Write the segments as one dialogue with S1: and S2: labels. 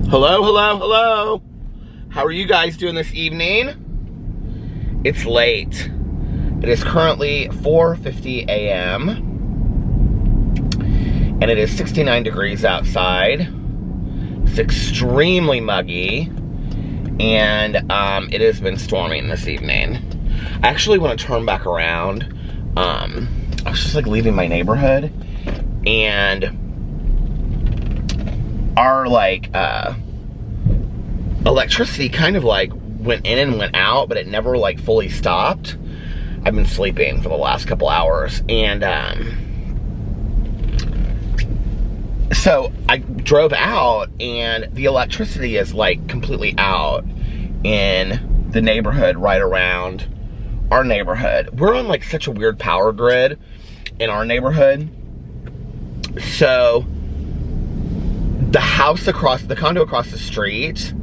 S1: Hello, hello, hello. How are you guys doing this evening? It's late. It is currently 4:50 a.m. and it is 69 degrees outside. It's extremely muggy, and it has been storming this evening. I actually want to turn back around. I was just like leaving my neighborhood, and our electricity kind of like went in and went out, but it never like fully stopped. I've been sleeping for the last couple hours, and so I drove out, and the electricity is like completely out in the neighborhood right around our neighborhood. We're on like such a weird power grid in our neighborhood. So the house across, the condo across the street,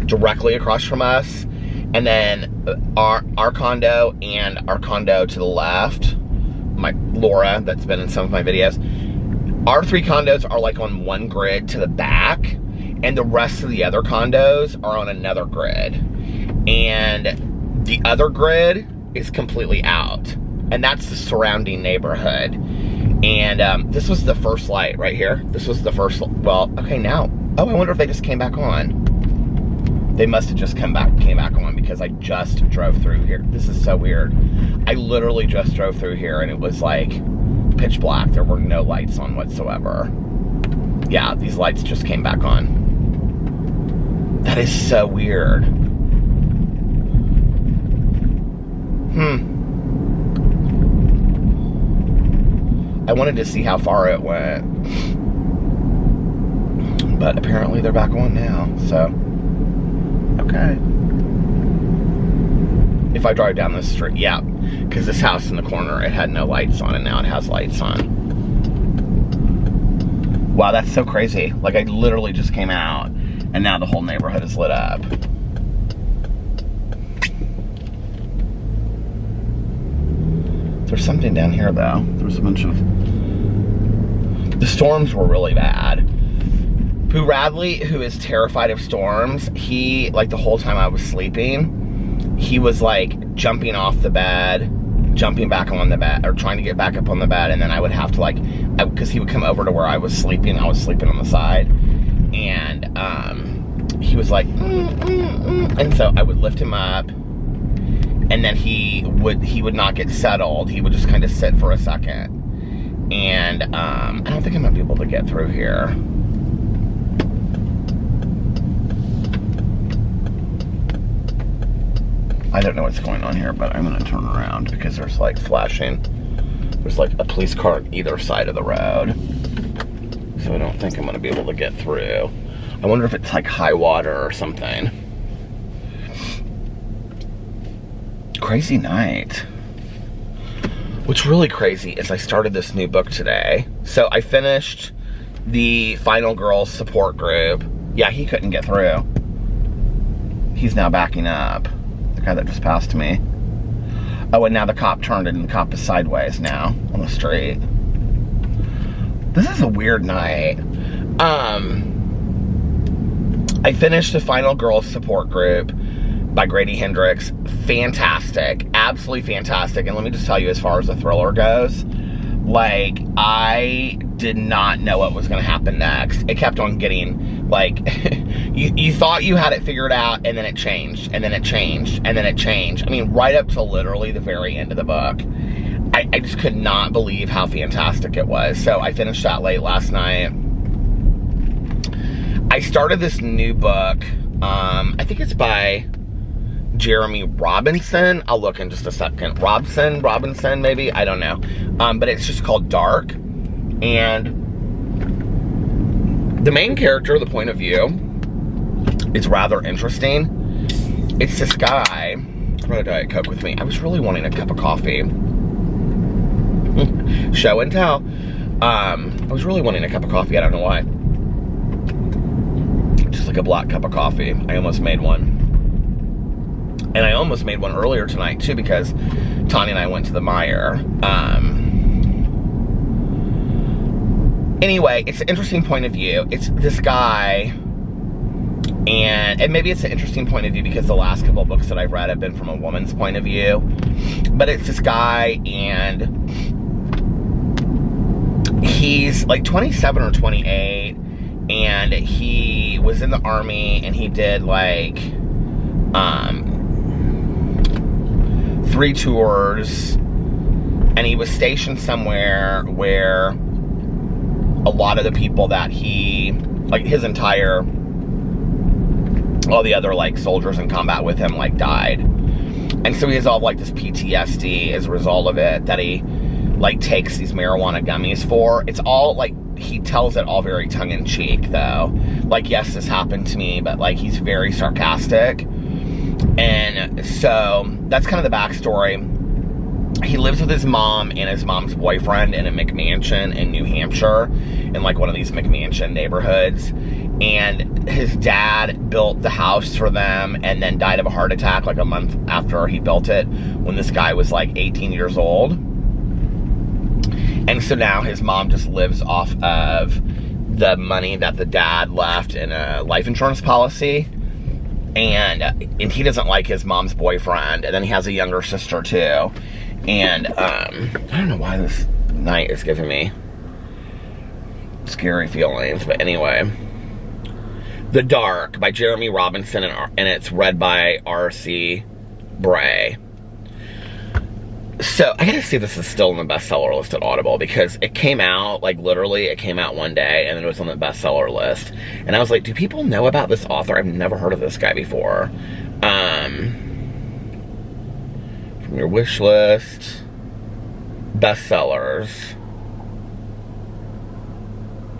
S1: directly across from us, and then our condo and our condo to the left, Laura, that's been in some of my videos, our three condos are like on one grid to the back, and the rest of the other condos are on another grid. And the other grid is completely out, and that's the surrounding neighborhood. And this was the first light right here. This was the first, well, okay, now, oh, I wonder if they just came back on. They must have just came back on, because I just drove through here. This is so weird. I literally just drove through here, and it was like pitch black. There were no lights on whatsoever. Yeah, these lights just came back on. That is so weird. I wanted to see how far it went, but apparently they're back on now, so okay. If I drive down this street, yeah, because this house in the corner, it had no lights on, and now it has lights on. Wow, that's so crazy. Like, I literally just came out, and now the whole neighborhood is lit up. There's something down here, though. There's a bunch of... The storms were really bad. Pooh Radley, who is terrified of storms, he, like, the whole time I was sleeping, he was, like, jumping off the bed, jumping back on the bed, or trying to get back up on the bed, and then I would have to, like, because he would come over to where I was sleeping on the side, and he was like, and so I would lift him up, and then he would not get settled. He would just kind of sit for a second. And I don't think I'm gonna be able to get through here. I don't know what's going on here, but I'm gonna turn around because there's like flashing. There's like a police car on either side of the road. So I don't think I'm gonna be able to get through. I wonder if it's like high water or something. Crazy night. What's really crazy is I started this new book today. So I finished the Final Girls support group. Yeah, he couldn't get through. He's now backing up. The guy that just passed me. Oh, and now the cop turned and the cop is sideways now on the street. This is a weird night. I finished the Final Girls support group by Grady Hendrix. Fantastic, absolutely fantastic. And let me just tell you, as far as the thriller goes, like, I did not know what was going to happen next. It kept on getting, like, you thought you had it figured out, and then it changed, and then it changed, and then it changed. I mean, right up to literally the very end of the book. I just could not believe how fantastic it was. So I finished that late last night. I started this new book. I think it's by Jeremy Robinson. I'll look in just a second. Robinson, maybe? I don't know. But it's just called Dark. And the main character, the point of view, is rather interesting. It's this guy. I'm gonna Diet Coke with me. I was really wanting a cup of coffee. Show and tell. I was really wanting a cup of coffee. I don't know why. Just like a black cup of coffee. I almost made one. And I almost made one earlier tonight, too, because Tanya and I went to the Meijer. Anyway, it's an interesting point of view. It's this guy And maybe it's an interesting point of view because the last couple of books that I've read have been from a woman's point of view. But it's this guy, and he's like 27 or 28, and he was in the Army, and he did like 3 tours, and he was stationed somewhere where a lot of the people that he, like his entire, all the other like soldiers in combat with him like died. And so he has all like this PTSD as a result of it, that he like takes these marijuana gummies for. It's all like, he tells it all very tongue-in-cheek though. Like, yes, this happened to me, but like he's very sarcastic. And so that's kind of the backstory. He lives with his mom and his mom's boyfriend in a McMansion in New Hampshire, in like one of these McMansion neighborhoods. And his dad built the house for them and then died of a heart attack like a month after he built it, when this guy was like 18 years old. And so now his mom just lives off of the money that the dad left in a life insurance policy. And he doesn't like his mom's boyfriend. And then he has a younger sister too. And I don't know why this night is giving me scary feelings, but anyway. The Dark by Jeremy Robinson, and it's read by R.C. Bray. So, I gotta see if this is still on the bestseller list at Audible, because it came out, like literally, it came out one day, and then it was on the bestseller list. And I was like, do people know about this author? I've never heard of this guy before. From your wish list, bestsellers.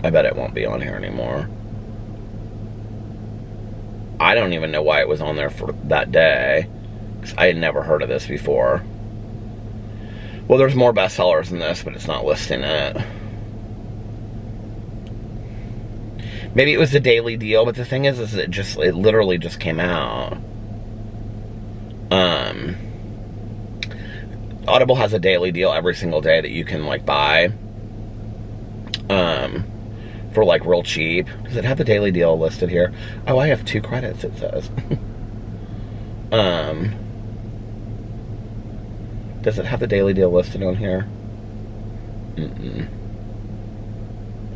S1: I bet it won't be on here anymore. I don't even know why it was on there for that day, because I had never heard of this before. Well, there's more bestsellers than this, but it's not listing it. Maybe it was the daily deal, but the thing is it literally just came out. Audible has a daily deal every single day that you can like buy for like real cheap. Does it have the daily deal listed here? Oh, I have 2 credits, it says. Does it have the daily deal listed on here?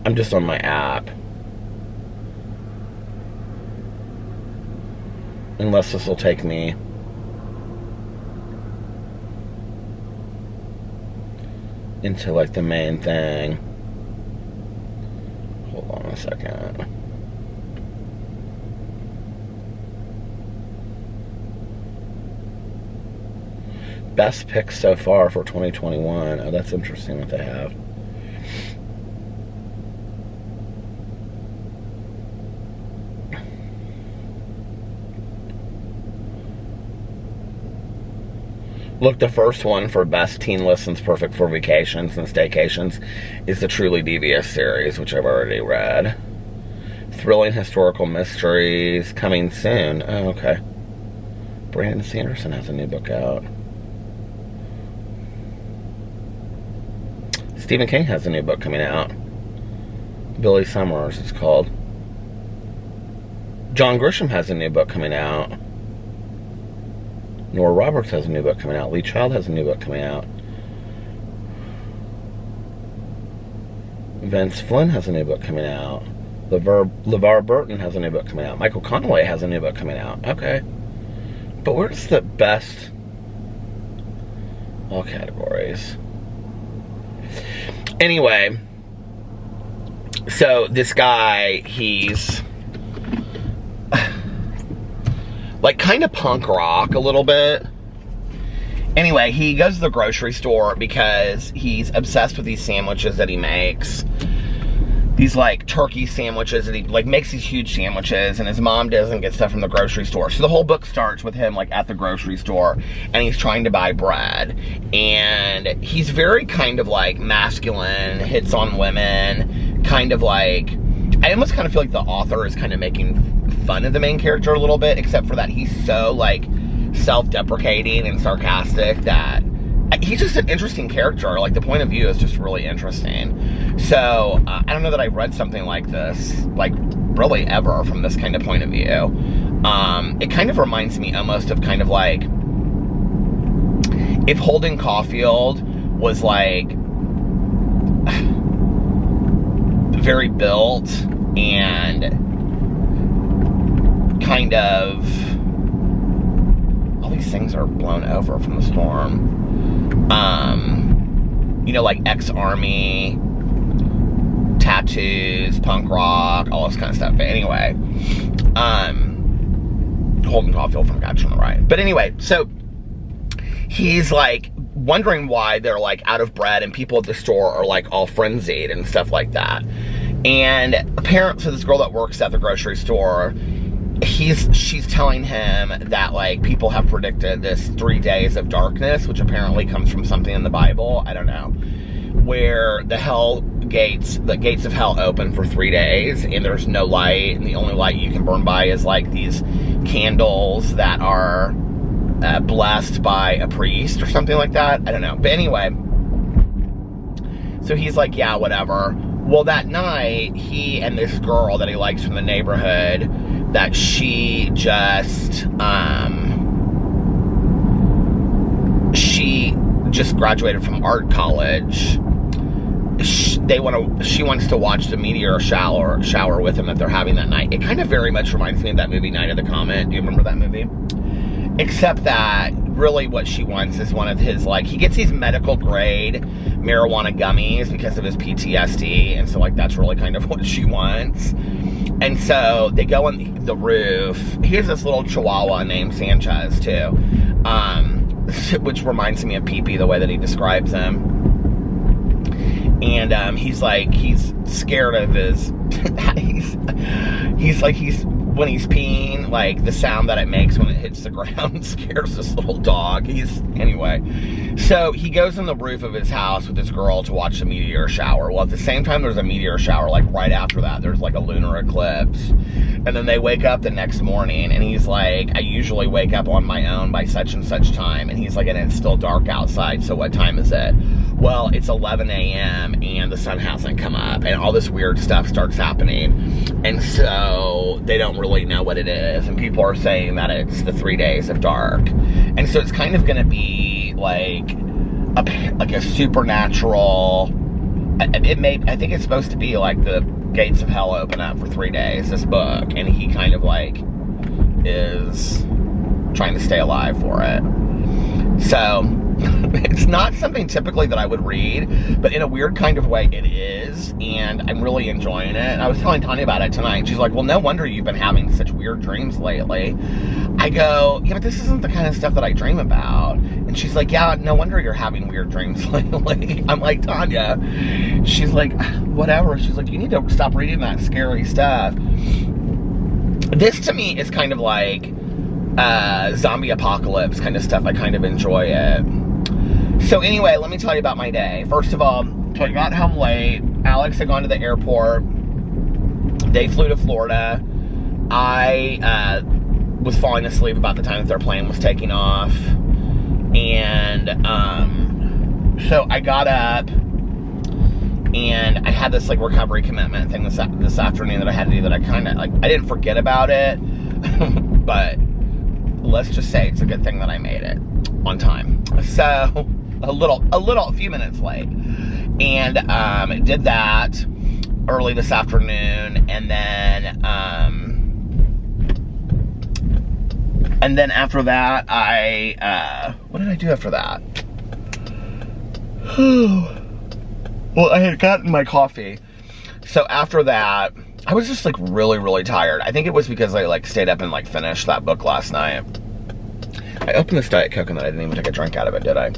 S1: I'm just on my app. Unless this will take me into like the main thing. Hold on a second. Best picks so far for 2021. Oh, that's interesting what they have. Look, the first one for best teen listens perfect for vacations and staycations is the Truly Devious series, which I've already read. Thrilling historical mysteries coming soon. Oh, okay. Brandon Sanderson has a new book out. Stephen King has a new book coming out. Billy Summers, it's called. John Grisham has a new book coming out. Nora Roberts has a new book coming out. Lee Child has a new book coming out. Vince Flynn has a new book coming out. LeVar Burton has a new book coming out. Michael Connelly has a new book coming out. Okay. But where's the best? All categories. Anyway. So this guy, he's like kind of punk rock a little bit. Anyway, he goes to the grocery store because he's obsessed with these sandwiches that he makes. These like turkey sandwiches, and he like makes these huge sandwiches, and his mom doesn't get stuff from the grocery store. So the whole book starts with him like at the grocery store, and he's trying to buy bread. And he's very kind of like masculine, hits on women, kind of like, I almost kind of feel like the author is kind of making fun of the main character a little bit, except for that he's so like self-deprecating and sarcastic that he's just an interesting character. Like the point of view is just really interesting. So I don't know that I've read something like this, like really ever, from this kind of point of view. It kind of reminds me almost of kind of like if Holden Caulfield was like very built and kind of, all these things are blown over from the storm. You know, like ex-army, tattoos, punk rock, all this kind of stuff. But anyway, Holden Caulfield from Catch on the Rye. But anyway, so he's like wondering why they're like out of bread and people at the store are like all frenzied and stuff like that. And apparently, so this girl that works at the grocery store, she's telling him that like people have predicted this 3 days of darkness, which apparently comes from something in the Bible, I don't know, where the gates of hell open for 3 days and there's no light, and the only light you can burn by is like these candles that are blessed by a priest or something like that. I don't know. But anyway, so he's like, yeah, whatever. Well, that night, he and this girl that he likes from the neighborhood, that she just graduated from art college. She wants to watch the meteor shower with him that they're having that night. It kind of very much reminds me of that movie, Night of the Comet. Do you remember that movie? Except that really what she wants is one of his, like, he gets these medical grade marijuana gummies because of his PTSD, and so like that's really kind of what she wants. And so they go on the roof. Here's this little chihuahua named Sanchez too, which reminds me of Pee-Pee, the way that he describes him. And he's scared of his when he's peeing, like the sound that it makes when it hits the ground scares this little dog. Anyway, so he goes on the roof of his house with this girl to watch the meteor shower. Well, at the same time there's a meteor shower, like right after that there's like a lunar eclipse. And then they wake up the next morning and he's like, I usually wake up on my own by such and such time. And he's like, and it's still dark outside, so what time is it? Well, it's 11 a.m. and the sun hasn't come up, and all this weird stuff starts happening. And so they don't really know what it is, and people are saying that it's the 3 days of dark. And so it's kind of going to be like a supernatural, I think it's supposed to be like the gates of hell open up for 3 days, this book, and he kind of like is trying to stay alive for it. So it's not something typically that I would read, but in a weird kind of way it is, and I'm really enjoying it. And I was telling Tanya about it tonight, and she's like, well, no wonder you've been having such weird dreams lately. I go, yeah, but this isn't the kind of stuff that I dream about. And she's like, yeah, no wonder you're having weird dreams lately. I'm like, Tanya. She's like, whatever. She's like, you need to stop reading that scary stuff. This to me is kind of like zombie apocalypse kind of stuff. I kind of enjoy it. So anyway, let me tell you about my day. First of all, so I got home late. Alex had gone to the airport. They flew to Florida. I was falling asleep about the time that their plane was taking off. And so I got up and I had this like recovery commitment thing this afternoon that I had to do, that I kind of like, I didn't forget about it, but let's just say it's a good thing that I made it on time. So a few minutes late, and did that early this afternoon, and then after that what did I do after that? Well, I had gotten my coffee. So after that, I was just like really, really tired. I think it was because I like stayed up and like finished that book last night. I opened this Diet Coke and then I didn't even take a drink out of it, did I?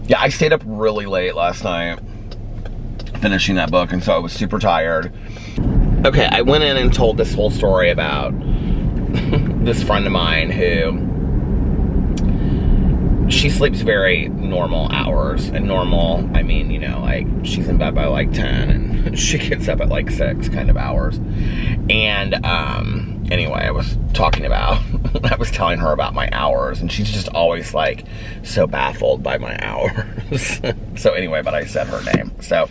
S1: Yeah, I stayed up really late last night finishing that book, and so I was super tired. Okay, I went in and told this whole story about this friend of mine who, she sleeps very normal hours. And normal, I mean, you know, like she's in bed by like 10 and she gets up at like 6 kind of hours. And anyway, I was telling her about my hours, and she's just always like so baffled by my hours. So anyway, but I said her name. So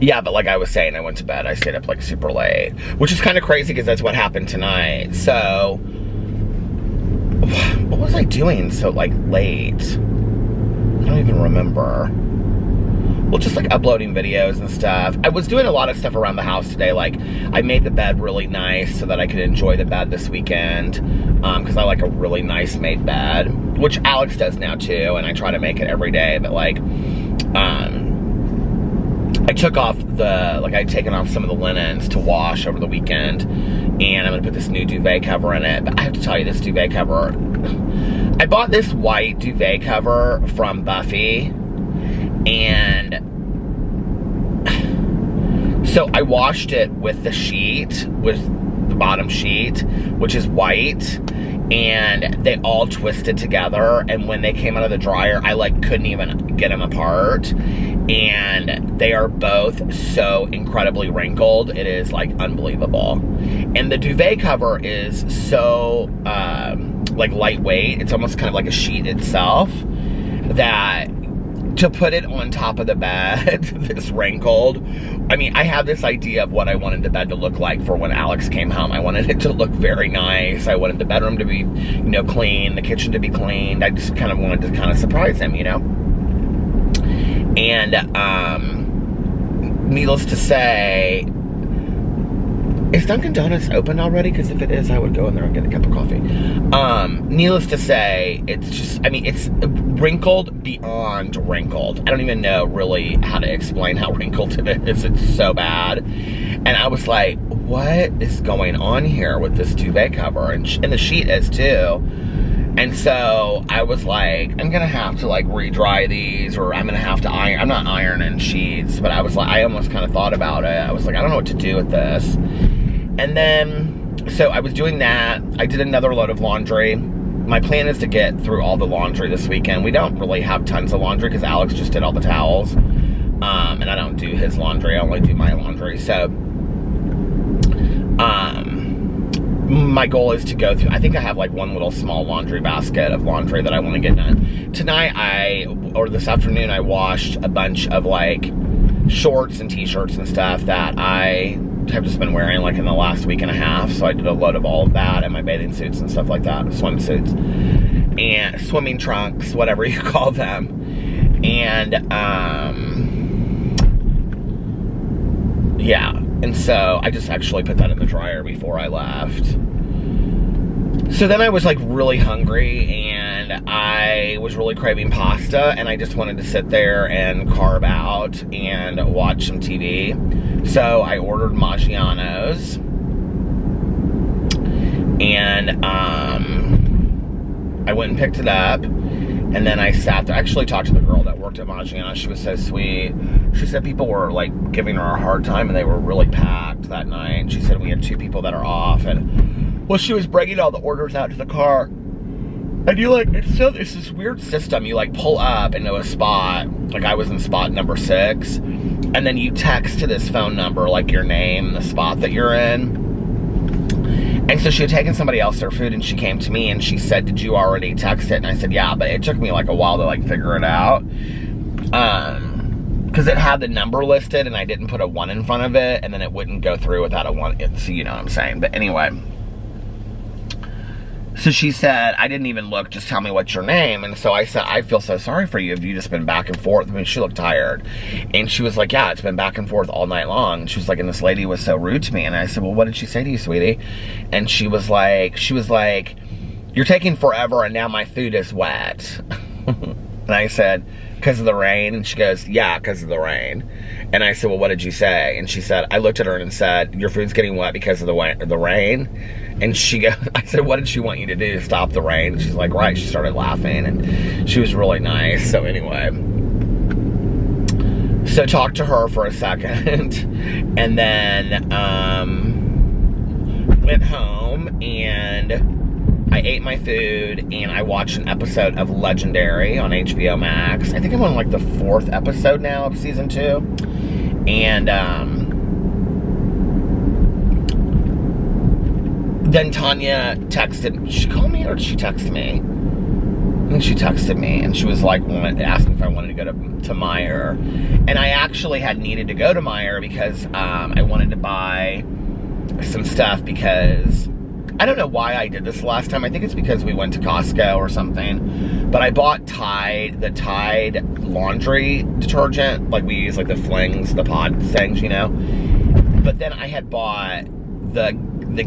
S1: Yeah, but like I was saying, I went to bed. I stayed up like super late, which is kind of crazy because that's what happened tonight. So, what was I doing so like late? I don't even remember. Well, just like uploading videos and stuff. I was doing a lot of stuff around the house today. Like, I made the bed really nice so that I could enjoy the bed this weekend. Because I like a really nice made bed, which Alex does now too, and I try to make it every day. But like, I took off I'd taken off some of the linens to wash over the weekend, and I'm gonna put this new duvet cover in it. But I have to tell you, this duvet cover, I bought this white duvet cover from Buffy, and so I washed it with the sheet, with the bottom sheet, which is white, and they all twisted together, and when they came out of the dryer, I like couldn't even get them apart, and they are both so incredibly wrinkled. It is like unbelievable. And the duvet cover is so like lightweight, it's almost kind of like a sheet itself, that to put it on top of the bed, this wrinkled, I mean, I had this idea of what I wanted the bed to look like for when Alex came home. I wanted it to look very nice. I wanted the bedroom to be, you know, clean, the kitchen to be cleaned. I just kind of wanted to kind of surprise him, you know? And, needless to say, is Dunkin' Donuts open already? Because if it is, I would go in there and get a cup of coffee. Needless to say, it's just, I mean, it's wrinkled beyond wrinkled. I don't even know really how to explain how wrinkled it is. It's so bad. And I was like, what is going on here with this duvet cover? And the sheet is too. And so I was like, I'm gonna have to like re-dry these, or I'm gonna have to iron. I'm not ironing sheets, but I was like, I almost kind of thought about it. I was like, I don't know what to do with this. And then, so I was doing that. I did another load of laundry. My plan is to get through all the laundry this weekend. We don't really have tons of laundry because Alex just did all the towels. And I don't do his laundry. I only do my laundry. So, my goal is to go through, I think I have like one little small laundry basket of laundry that I want to get done. Tonight, or this afternoon, I washed a bunch of like shorts and t-shirts and stuff that I have just been wearing like in the last week and a half. So I did a load of all of that, and my bathing suits and stuff like that, swimsuits and swimming trunks, whatever you call them. And yeah, and so I just actually put that in the dryer before I left. So then I was like really hungry, and I was really craving pasta, and I just wanted to sit there and carve out and watch some TV. So I ordered Maggiano's, and I went and picked it up, and then I sat there. I actually talked to the girl that worked at Maggiano's. She was so sweet. She said people were like giving her a hard time, and they were really packed that night. And she said we had 2 people that are off, and well, she was bringing all the orders out to the car. And you like, it's this weird system. You like pull up into a spot, like I was in spot number 6, and then you text to this phone number, like your name, the spot that you're in. And so she had taken somebody else their food, and she came to me and she said, did you already text it? And I said, yeah, but it took me like a while to like figure it out. Because it had the number listed and I didn't put a 1 in front of it, and then it wouldn't go through without a 1. So you know what I'm saying. But anyway. So she said, I didn't even look, just tell me what's your name. And so I said, I feel so sorry for you. Have you just been back and forth? I mean, she looked tired. And she was like, yeah, it's been back and forth all night long. And she was like, and this lady was so rude to me. And I said, well, what did she say to you, sweetie? And she was like, you're taking forever and now my food is wet. And I said, because of the rain? And she goes, yeah, because of the rain. And I said, well, what did you say? And she said, I looked at her and said, your food's getting wet because of the rain. And she goes, I said, what did she want you to do to stop the rain? And she's like, right. She started laughing, and she was really nice. So anyway, so talked to her for a second, and then went home, and I ate my food, and I watched an episode of Legendary on HBO Max. I think I'm on like the 4th episode now of season 2. And then Tanya texted, did she call me or did she text me? And she texted me, and she was like, asking if I wanted to go to Meijer. And I actually had needed to go to Meijer because I wanted to buy some stuff, because I don't know why I did this last time. I think it's because we went to Costco or something. But I bought the Tide laundry detergent. Like, we use like the flings, the pod things, you know. But then I had bought the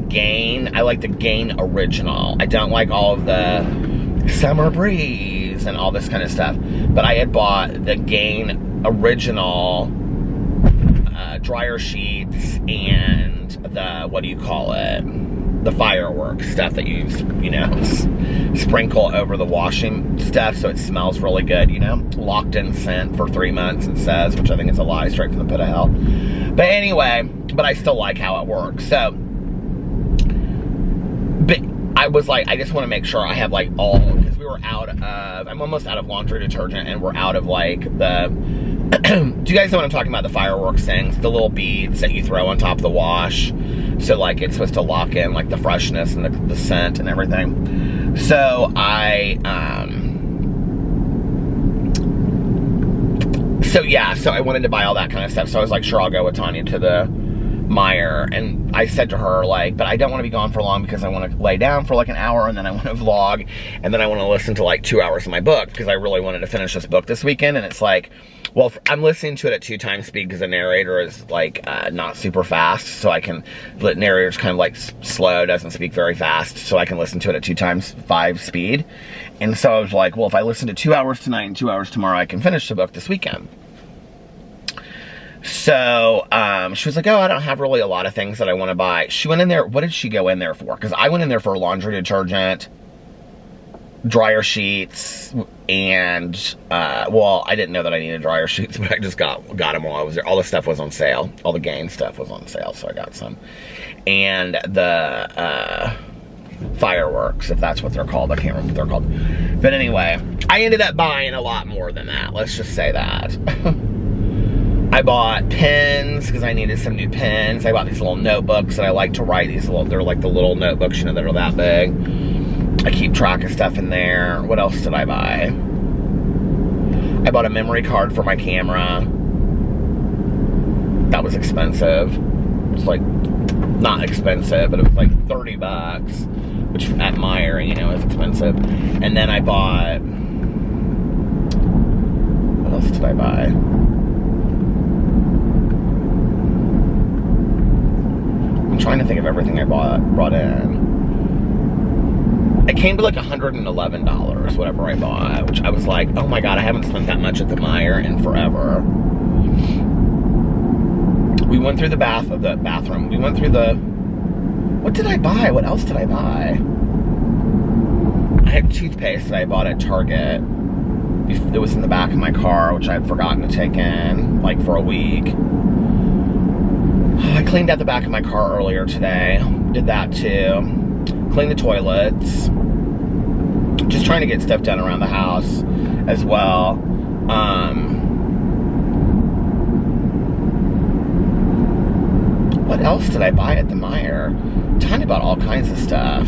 S1: Gain. I like the Gain Original. I don't like all of the Summer Breeze and all this kind of stuff. But I had bought the Gain Original dryer sheets and the, what do you call it? The fireworks stuff that you know, sprinkle over the washing stuff so it smells really good, you know? Locked in scent for 3 months, it says, which I think is a lie, straight from the pit of hell. But anyway, but I still like how it works. So, but I was like, I just want to make sure I have like all, because we were out of, I'm almost out of laundry detergent, and we're out of like the, do you guys know what I'm talking about? The fireworks things, the little beads that you throw on top of the wash. So like it's supposed to lock in like the freshness and the scent and everything. So so I wanted to buy all that kind of stuff. So I was like, sure, I'll go with Tanya to the Meijer. And I said to her, like, but I don't want to be gone for long, because I want to lay down for like an hour, and then I want to vlog, and then I want to listen to like 2 hours of my book, because I really wanted to finish this book this weekend. And it's like, well, I'm listening to it at 2 times speed, because the narrator is like not super fast, so I can, the narrator's kind of like slow, doesn't speak very fast, so I can listen to it at 2 times 5 speed. And so I was like, well, if I listen to 2 hours tonight and 2 hours tomorrow, I can finish the book this weekend. So she was like, oh, I don't have really a lot of things that I want to buy. She went in there, what did she go in there for? Because I went in there for laundry detergent, dryer sheets, and well, I didn't know that I needed dryer sheets, but I just got them while I was there. All the stuff was on sale. All the Gain stuff was on sale, so I got some. And the fireworks, if that's what they're called. I can't remember what they're called. But anyway, I ended up buying a lot more than that. Let's just say that. I bought pens, because I needed some new pens. I bought these little notebooks that I like to write. They're like the little notebooks, you know, that are that big. I keep track of stuff in there. What else did I buy? I bought a memory card for my camera. That was expensive. It's like, not expensive, but it was like $30, which at Meijer, you know, is expensive. And then I bought, what else did I buy? I'm trying to think of everything I brought in. It came to like $111, whatever I bought, which I was like, oh my God, I haven't spent that much at the Meijer in forever. We went through the bathroom. We went through the, what did I buy? What else did I buy? I had toothpaste that I bought at Target. It was in the back of my car, which I had forgotten to take in, like for a week. I cleaned out the back of my car earlier today. Did that too. Cleaned the toilets. Just trying to get stuff done around the house as well. What else did I buy at the Meijer? Tanya bought all kinds of stuff.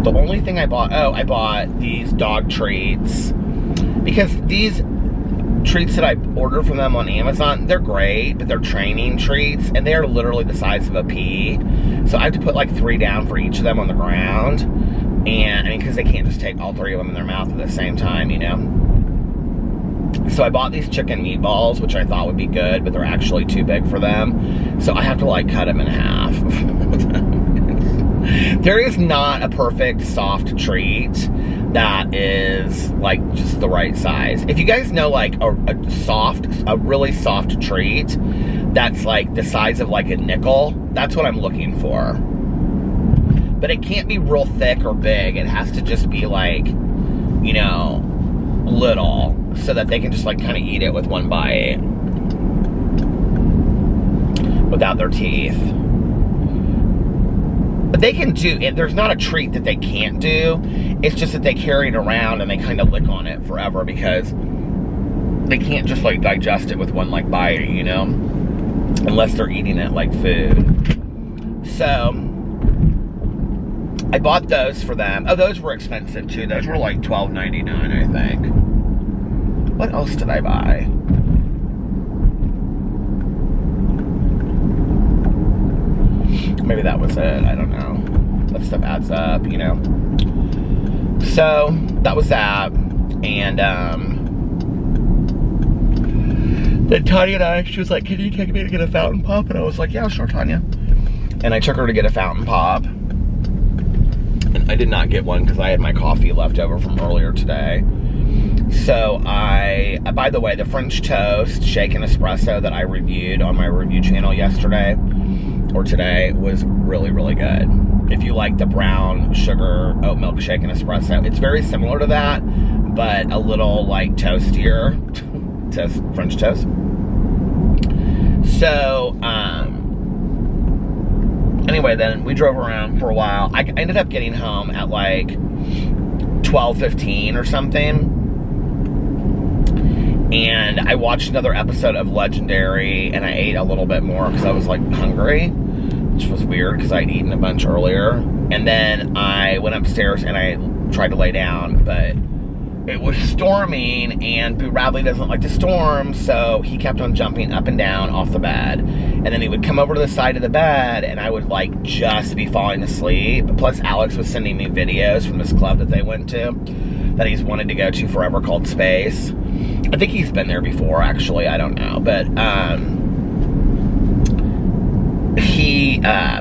S1: The only thing I bought, I bought these dog treats. Because these treats that I ordered from them on Amazon, they're great, but they're training treats, and they're literally the size of a pea. So I have to put like 3 down for each of them on the ground. And, I mean, because they can't just take all 3 of them in their mouth at the same time, you know? So I bought these chicken meatballs, which I thought would be good, but they're actually too big for them. So I have to like cut them in half. There is not a perfect soft treat that is like just the right size. If you guys know like a really soft treat that's like the size of like a nickel, that's what I'm looking for. But it can't be real thick or big. It has to just be like, you know, little, so that they can just like kind of eat it with one bite without their teeth. But they can do it. There's not a treat that they can't do. It's just that they carry it around and they kind of lick on it forever, because they can't just like digest it with one like bite, you know, unless they're eating it like food. So I bought those for them. Oh, those were expensive too. Those were like $12.99, I think. What else did I buy? Maybe that was it. I don't know. That stuff adds up, you know. So that was that. And then Tanya and I, she was like, can you take me to get a fountain pop? And I was like, yeah, sure, Tanya. And I took her to get a fountain pop. And I did not get one because I had my coffee left over from earlier today. So by the way, the French toast shaken espresso that I reviewed on my review channel yesterday or today was really, really good. If you like the brown sugar oat milk shaken espresso, it's very similar to that, but a little like toastier. French toast. So, anyway, then we drove around for a while. I ended up getting home at like 12:15 or something. And I watched another episode of Legendary, and I ate a little bit more because I was like hungry, which was weird because I'd eaten a bunch earlier. And then I went upstairs and I tried to lay down, but it was storming, and Boo Radley doesn't like to storm, so he kept on jumping up and down off the bed. And then he would come over to the side of the bed, and I would like just be falling asleep. Plus Alex was sending me videos from this club that they went to, that he's wanted to go to forever, called Space. I think he's been there before, actually, I don't know, but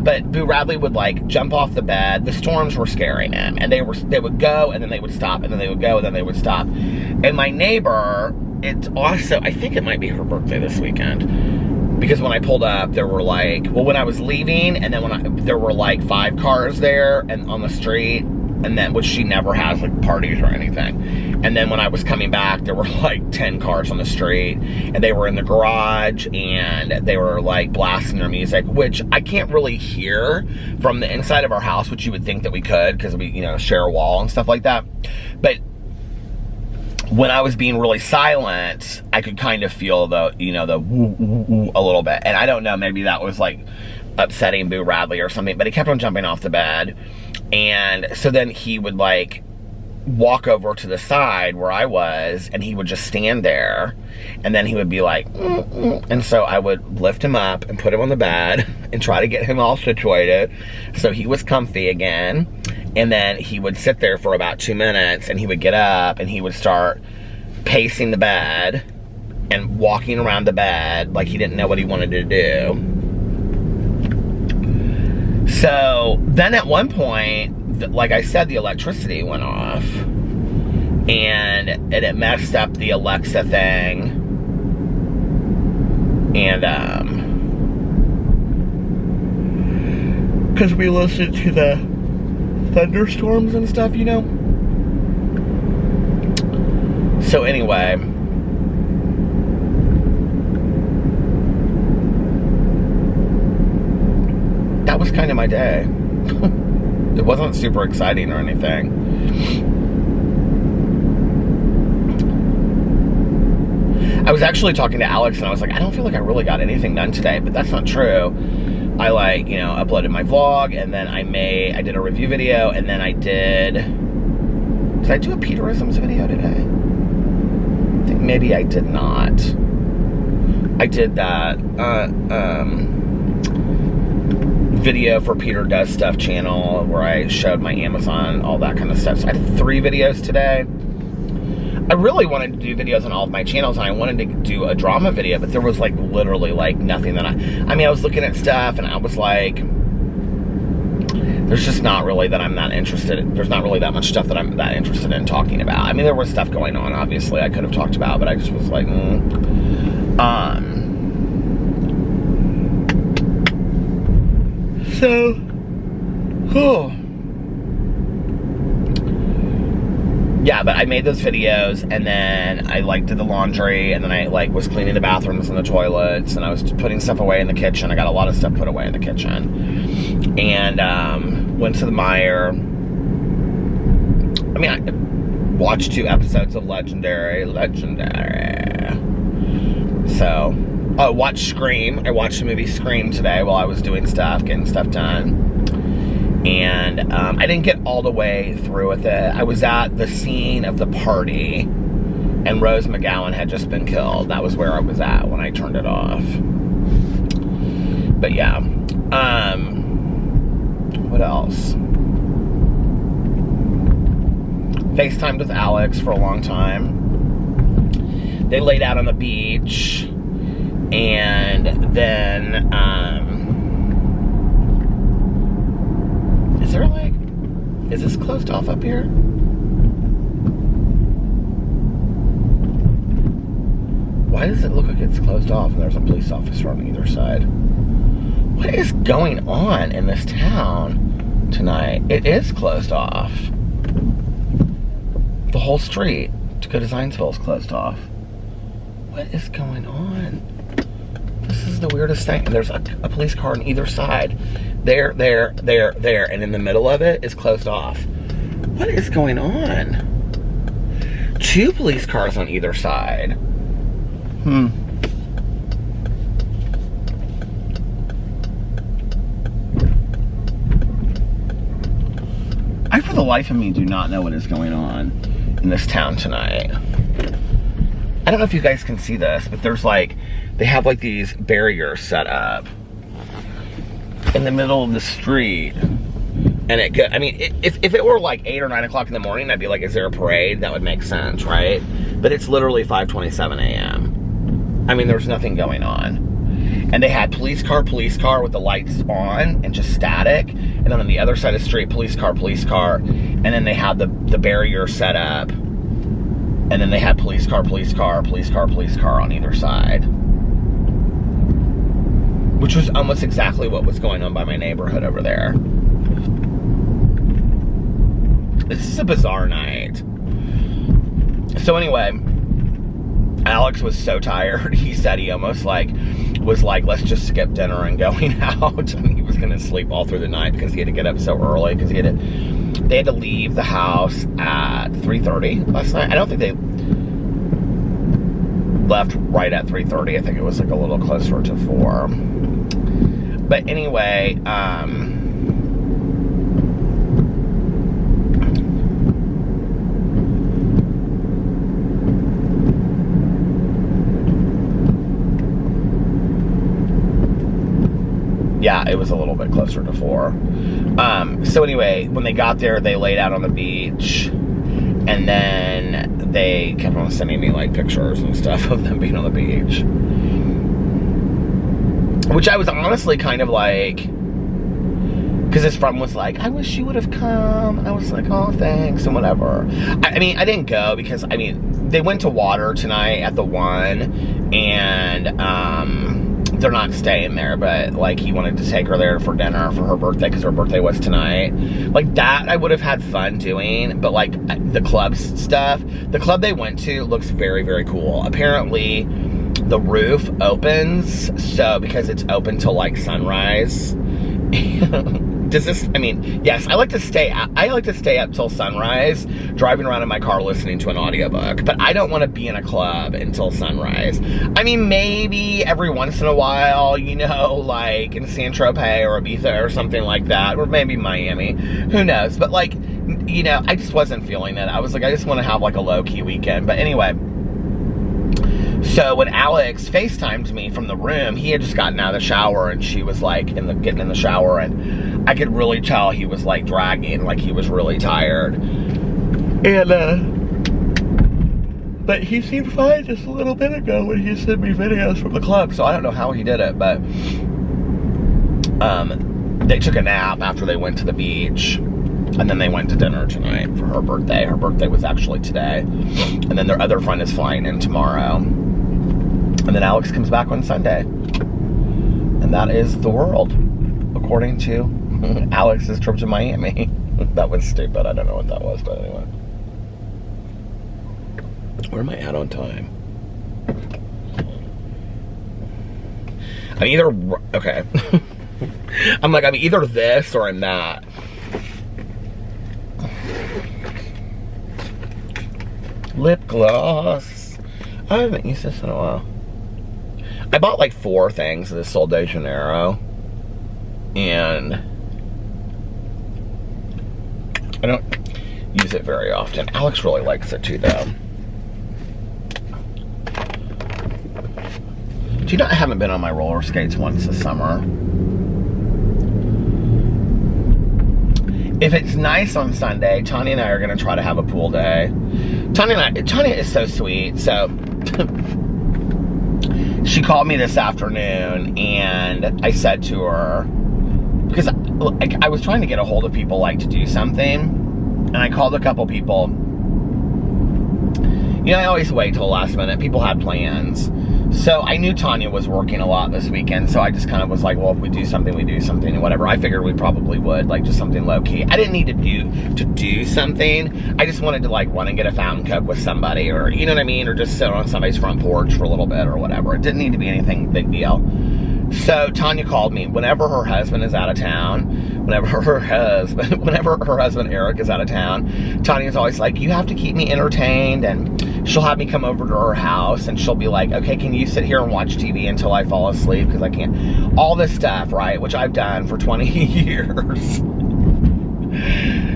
S1: but Boo Radley would like jump off the bed. The storms were scaring him, and they would go, and then they would stop, and then they would go, and then they would stop. And my neighbor, it's also, I think it might be her birthday this weekend, because when I pulled up, there were like, well, when I was leaving, and then there were like 5 cars there and on the street, and then, which she never has like parties or anything. And then when I was coming back, there were like 10 cars on the street, and they were in the garage, and they were like blasting their music, which I can't really hear from the inside of our house, which you would think that we could, because we, you know, share a wall and stuff like that. But when I was being really silent, I could kind of feel the, you know, the woo, woo, woo a little bit. And I don't know, maybe that was like upsetting Boo Radley or something, but he kept on jumping off the bed. And so then he would like walk over to the side where I was, and he would just stand there, and then he would be like, and so I would lift him up and put him on the bed and try to get him all situated so he was comfy again. And then he would sit there for about 2 minutes, and he would get up and he would start pacing the bed and walking around the bed like he didn't know what he wanted to do. So then at one point, like I said, the electricity went off, and it messed up the Alexa thing, and because we listened to the thunderstorms and stuff, you know. So anyway, that was kind of my day. It wasn't super exciting or anything. I was actually talking to Alex, and I was like, I don't feel like I really got anything done today, but that's not true. I like, you know, uploaded my vlog, and then I did a review video, and then did I do a Peterisms video today? I think maybe I did not. I did that, video for Peter Does Stuff channel where I showed my Amazon, all that kind of stuff. So I did 3 videos today. I really wanted to do videos on all of my channels, and I wanted to do a drama video, but there was like literally like nothing that I mean, I was looking at stuff, and I was like, there's just not really that I'm that interested. There's not really that much stuff that I'm that interested in talking about. I mean, there was stuff going on, obviously, I could have talked about, but I just was like, So, yeah, but I made those videos, and then I like did the laundry, and then I like was cleaning the bathrooms and the toilets, and I was putting stuff away in the kitchen. I got a lot of stuff put away in the kitchen, and went to the Meijer. I mean, I watched 2 episodes of Legendary. So, watched Scream. I watched the movie Scream today while I was doing stuff, getting stuff done. And I didn't get all the way through with it. I was at the scene of the party, and Rose McGowan had just been killed. That was where I was at when I turned it off. But yeah. What else? FaceTimed with Alex for a long time. They laid out on the beach. And then, is this closed off up here? Why does it look like it's closed off and there's a police officer on either side? What is going on in this town tonight? It is closed off. The whole street to go to Zionsville is closed off. What is going on? This is the weirdest thing. And there's a police car on either side. There, and in the middle of it is closed off. What is going on? 2 police cars on either side. I, for the life of me, do not know what is going on in this town tonight. I don't know if you guys can see this, but there's like, they have like these barriers set up in the middle of the street. And it could, I mean, if it were like 8 or 9 o'clock in the morning, I'd be like, is there a parade? That would make sense, right? But it's literally 5:27 a.m. I mean, there's nothing going on. And they had police car with the lights on and just static. And then on the other side of the street, police car. And then they had the barrier set up. And then they had police car on either side. Which was almost exactly what was going on by my neighborhood over there. This is a bizarre night. So anyway, Alex was so tired. He said he almost was like, let's just skip dinner and going out. And he was gonna sleep all through the night because he had to get up so early because they had to leave the house at 3:30 last night. I don't think they left right at 3:30. I think it was like a little closer to 4. But anyway, yeah, it was a little bit closer to 4. So anyway, when they got there, they laid out on the beach, and then they kept on sending me like pictures and stuff of them being on the beach. Which I was honestly kind of like, because his friend was like, I wish you would have come. I was like, oh, thanks, and whatever. I mean, I didn't go because, I mean, they went to Water tonight at the 1, and they're not staying there, but like he wanted to take her there for dinner for her birthday because her birthday was tonight. Like that I would have had fun doing, but like the club stuff, the club they went to looks very, very cool. Apparently the roof opens, so because it's open till like sunrise. Does this, I mean, yes, I like to stay up till sunrise, driving around in my car listening to an audiobook, but I don't want to be in a club until sunrise. I mean, maybe every once in a while, you know, like in Saint-Tropez or Ibiza or something like that, or maybe Miami, who knows, but like, you know, I just wasn't feeling it. I was like, I just want to have like a low-key weekend, but anyway. So when Alex FaceTimed me from the room, he had just gotten out of the shower, and she was like getting in the shower, and I could really tell he was like dragging, like he was really tired. And but he seemed fine just a little bit ago when he sent me videos from the club, so I don't know how he did it, but they took a nap after they went to the beach, and then they went to dinner tonight for her birthday. Her birthday was actually today, and then their other friend is flying in tomorrow. And then Alex comes back on Sunday. And that is the world, according to Alex's trip to Miami. That was stupid. I don't know what that was, but anyway. Where am I at on time? I'm either, okay. I'm either this or I'm that. Lip gloss. I haven't used this in a while. I bought like 4 things at the Sol de Janeiro, and I don't use it very often. Alex really likes it too, though. Do you know I haven't been on my roller skates once this summer? If it's nice on Sunday, Tanya and I are going to try to have a pool day. Tanya is so sweet. So she called me this afternoon, and I said to her, because I was trying to get a hold of people like to do something, and I called a couple people. You know, I always wait till the last minute. People had plans. So I knew Tanya was working a lot this weekend, so I just kind of was like, well, if we do something, we do something, and whatever. I figured we probably would, like, just something low-key. I didn't need to do something. I just wanted to, like, run and get a fountain coke with somebody, or, you know what I mean, or just sit on somebody's front porch for a little bit, or whatever. It didn't need to be anything big deal. So Tanya called me whenever her husband is out of town, whenever her husband Eric is out of town. Tanya's always like, you have to keep me entertained, and she'll have me come over to her house, and she'll be like, okay, can you sit here and watch TV until I fall asleep, because I can't. All this stuff, right, which I've done for 20 years.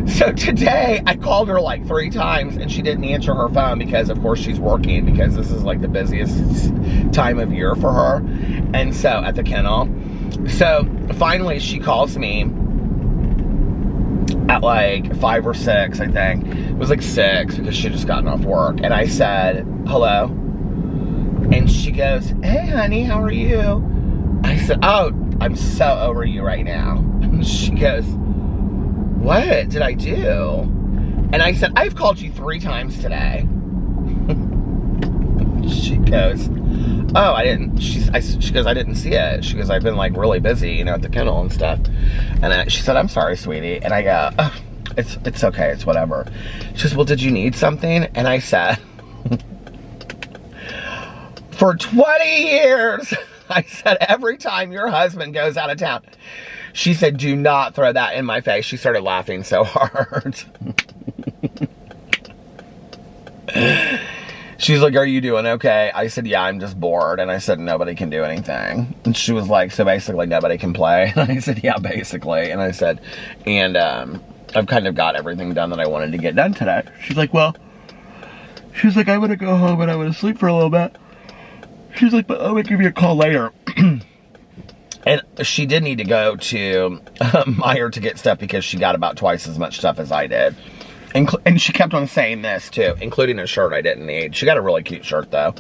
S1: So today, I called her like 3 times, and she didn't answer her phone because, of course, she's working, because this is like the busiest time of year for her, and so, at the kennel. So, finally, she calls me at like 5 or 6, I think. It was like 6, because she had just gotten off work, and I said, hello, and she goes, hey, honey, how are you? I said, oh, I'm so over you right now. And she goes, what did I do? And I said, I've called you 3 times today. She goes, oh, I didn't. She goes, I didn't see it. She goes, I've been like really busy, you know, at the kennel and stuff. And she said, I'm sorry, sweetie. And I go, oh, it's okay, it's whatever. She says, well, did you need something? And I said, for 20 years, I said, every time your husband goes out of town. She said, do not throw that in my face. She started laughing so hard. She's like, are you doing okay? I said, yeah, I'm just bored. And I said, nobody can do anything. And she was like, so basically nobody can play? And I said, yeah, basically. And I said, and I've kind of got everything done that I wanted to get done today. She's like, well, she's like, I want to go home and I want to sleep for a little bit. She's like, but I'll give you a call later. And she did need to go to Meijer to get stuff, because she got about twice as much stuff as I did. And she kept on saying this, too, including a shirt I didn't need. She got a really cute shirt, though.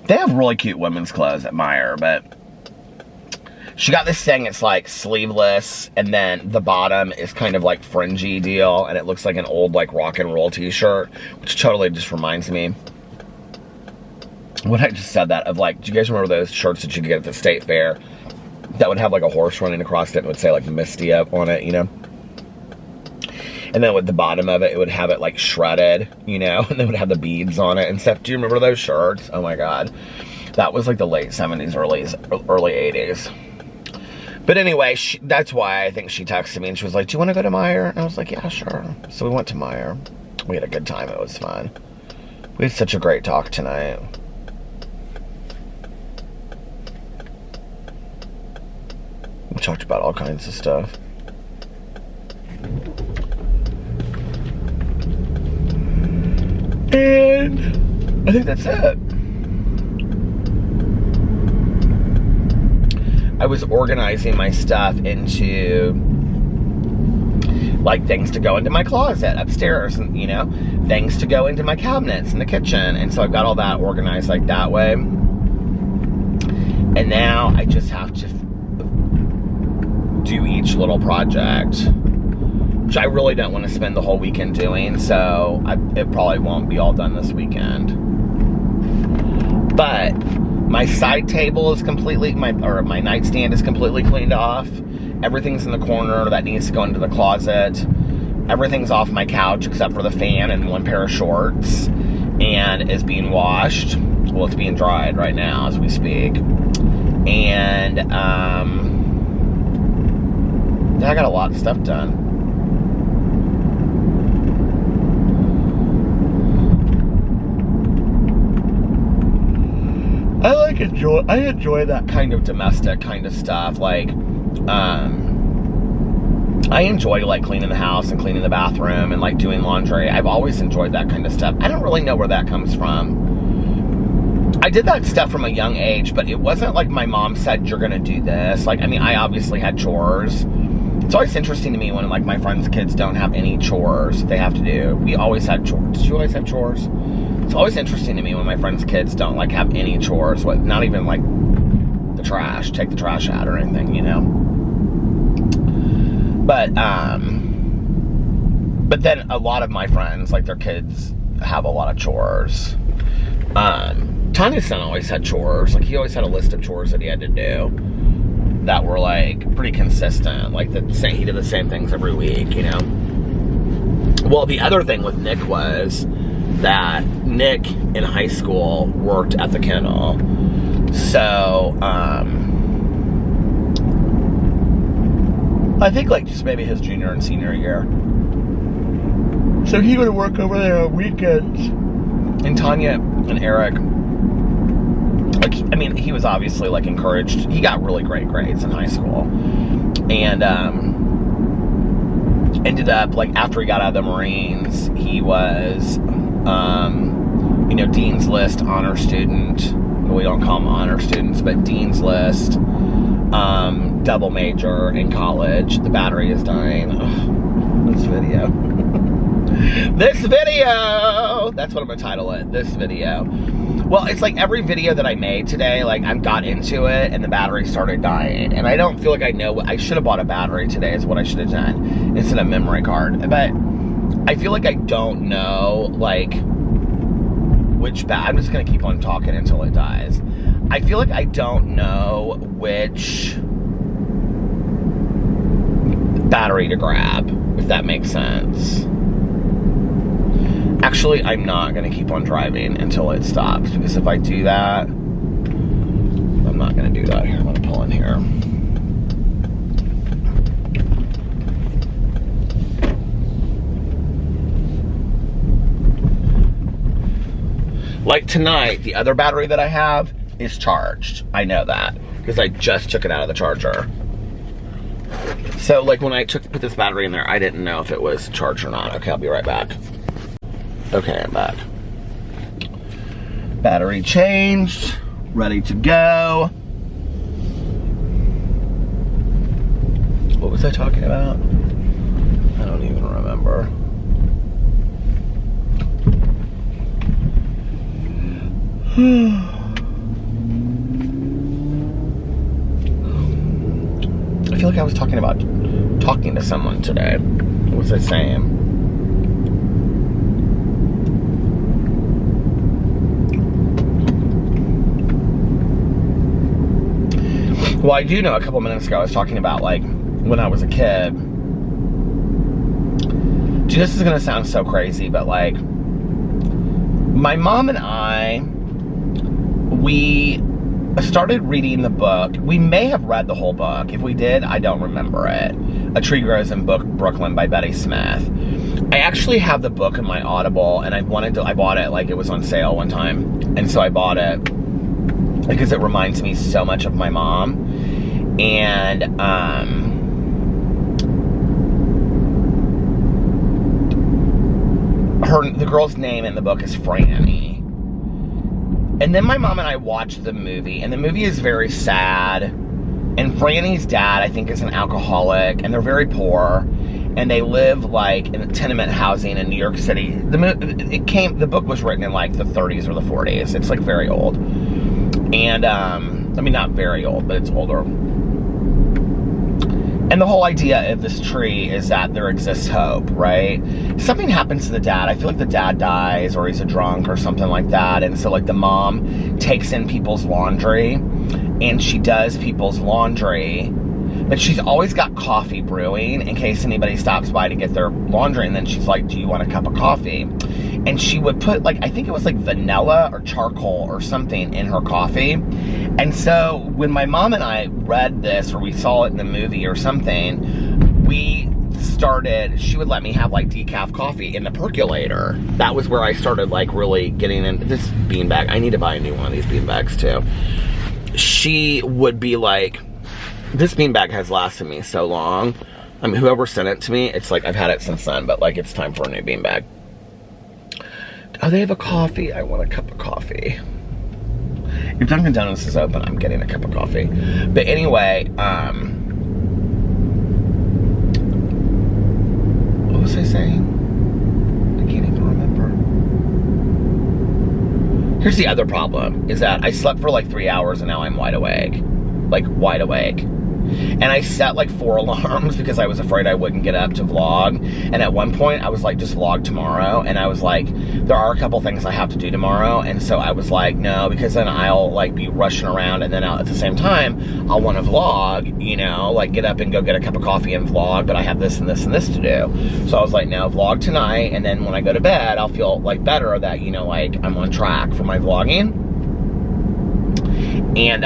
S1: They have really cute women's clothes at Meijer, but she got this thing, it's like sleeveless, and then the bottom is kind of like fringy deal, and it looks like an old like rock and roll t-shirt, which totally just reminds me, when I just said that, of like, do you guys remember those shirts that you could get at the state fair that would have like a horse running across it and would say like Misty up on it, you know? And then with the bottom of it, it would have it like shredded, you know, and they would have the beads on it and stuff. Do you remember those shirts? Oh my God. That was like the late 70s, early 80s. But anyway, that's why I think she texted me, and she was like, do you want to go to Meijer? And I was like, yeah, sure. So we went to Meijer. We had a good time. It was fun. We had such a great talk tonight. We talked about all kinds of stuff. And I think that's it. I was organizing my stuff into like things to go into my closet upstairs, and you know, things to go into my cabinets in the kitchen. And so I've got all that organized like that way. And now I just have to do each little project, which I really don't want to spend the whole weekend doing, so it probably won't be all done this weekend. But my side table is completely, my nightstand is completely cleaned off. Everything's in the corner that needs to go into the closet. Everything's off my couch except for the fan and one pair of shorts, and is being washed. Well, it's being dried right now as we speak. And I got a lot of stuff done. I enjoy that kind of domestic kind of stuff. Like, I enjoy like cleaning the house and cleaning the bathroom and like doing laundry. I've always enjoyed that kind of stuff. I don't really know where that comes from. I did that stuff from a young age, but it wasn't like my mom said, you're gonna do this. Like, I mean, I obviously had chores. It's always interesting to me when like my friends' kids don't have any chores they have to do. We always had chores. Did you always have chores? It's always interesting to me when my friends' kids don't like have any chores, not even like the trash, take the trash out or anything, you know? But then a lot of my friends, like their kids have a lot of chores. Tanya's son always had chores. Like he always had a list of chores that he had to do that were like pretty consistent. Like he did the same things every week, you know? Well, the other thing with Nick was that Nick in high school worked at the kennel. So, I think like just maybe his junior and senior year. So he would work over there on weekends. And Tanya and Eric, like, I mean, he was obviously like encouraged. He got really great grades in high school. And ended up, like, after he got out of the Marines, he was, you know, Dean's List honor student. We don't call them honor students, but Dean's List. Double major in college. The battery is dying. Ugh, this video. This video! That's what I'm gonna title it. This video. Well, it's like every video that I made today, like I got into it and the battery started dying. And I don't feel like I know what I should have bought a battery today is what I should have done instead of a memory card. But I feel like I don't know like which I'm just gonna keep on talking until it dies. I feel like I don't know which battery to grab, if that makes sense. Actually, I'm not gonna keep on driving until it stops, because if I do that, I'm not gonna do that. Here, I'm gonna pull in here. Like tonight, the other battery that I have is charged. I know that, because I just took it out of the charger. So like when I put this battery in there, I didn't know if it was charged or not. Okay, I'll be right back. Okay, I'm back. Battery changed, ready to go. What was I talking about? I don't even remember. I feel like I was talking about talking to someone today. What was I saying? Well, I do know a couple minutes ago I was talking about like when I was a kid. Dude, this is gonna sound so crazy, but like my mom and I, we started reading the book. We may have read the whole book. If we did, I don't remember it. A Tree Grows in Brooklyn by Betty Smith. I actually have the book in my Audible, and I bought it like it was on sale one time, and so I bought it because it reminds me so much of my mom. And the girl's name in the book is Franny. And then my mom and I watched the movie, and the movie is very sad. And Franny's dad, I think, is an alcoholic, and they're very poor, and they live like in tenement housing in New York City. The book was written in like the 30s or the 40s. It's like very old. And I mean, not very old, but it's older. And the whole idea of this tree is that there exists hope, right? Something happens to the dad. I feel like the dad dies, or he's a drunk or something like that. And so like the mom takes in people's laundry, and she does people's laundry, but she's always got coffee brewing in case anybody stops by to get their laundry. And then she's like, do you want a cup of coffee? And she would put like, I think it was like vanilla or charcoal or something in her coffee. And so when my mom and I read this, or we saw it in the movie or something, she would let me have like decaf coffee in the percolator. That was where I started like really getting into this beanbag. I need to buy a new one of these beanbags too. She would be like, this beanbag has lasted me so long. I mean, whoever sent it to me, it's like, I've had it since then, but like, it's time for a new beanbag. Oh, they have a coffee. I want a cup of coffee. If Dunkin' Donuts is open, I'm getting a cup of coffee. But anyway, what was I saying? I can't even remember. Here's the other problem, is that I slept for like 3 hours and now I'm wide awake. Like, wide awake. And I set like 4 alarms because I was afraid I wouldn't get up to vlog. And at one point I was like, just vlog tomorrow. And I was like, there are a couple things I have to do tomorrow. And so I was like, no, because then I'll like be rushing around, and then at the same time, I'll want to vlog, you know, like get up and go get a cup of coffee and vlog, but I have this and this and this to do. So I was like, no, vlog tonight. And then when I go to bed, I'll feel like better that, you know, like I'm on track for my vlogging. And,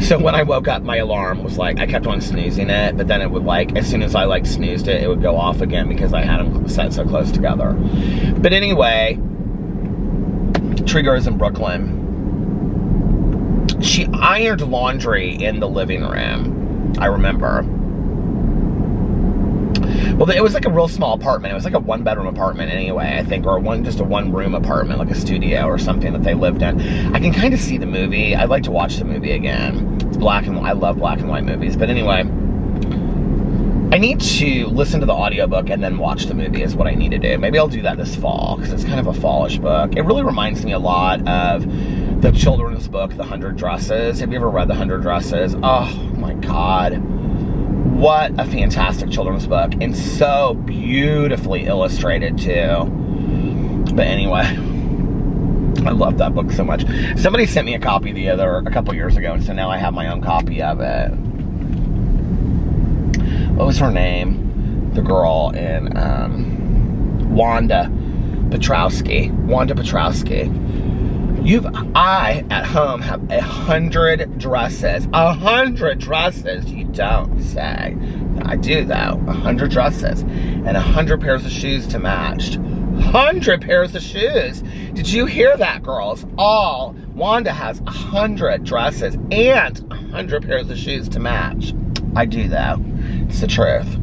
S1: so when I woke up, my alarm was like, I kept on snoozing it, but then it would like, as soon as I like snoozed it, it would go off again because I had them set so close together. But anyway, Trigger's in Brooklyn. She ironed laundry in the living room, I remember. Well, it was like a real small apartment. It was like a 1-bedroom apartment anyway, I think, or just a 1-room apartment, like a studio or something that they lived in. I can kind of see the movie. I'd like to watch the movie again. It's black and white. I love black and white movies. But anyway, I need to listen to the audiobook and then watch the movie is what I need to do. Maybe I'll do that this fall because it's kind of a fallish book. It really reminds me a lot of the children's book, The 100 Dresses. Have you ever read The 100 Dresses? Oh my God. What a fantastic children's book, and so beautifully illustrated too. But anyway, I love that book so much. Somebody sent me a copy a couple years ago, and so now I have my own copy of it. What was her name? The girl in Wanda Petrowski. I at home have 100 dresses. 100 dresses, you don't say. I do though. 100 dresses and 100 pairs of shoes to match. 100 pairs of shoes. Did you hear that, girls? Wanda has 100 dresses and 100 pairs of shoes to match. I do though. It's the truth.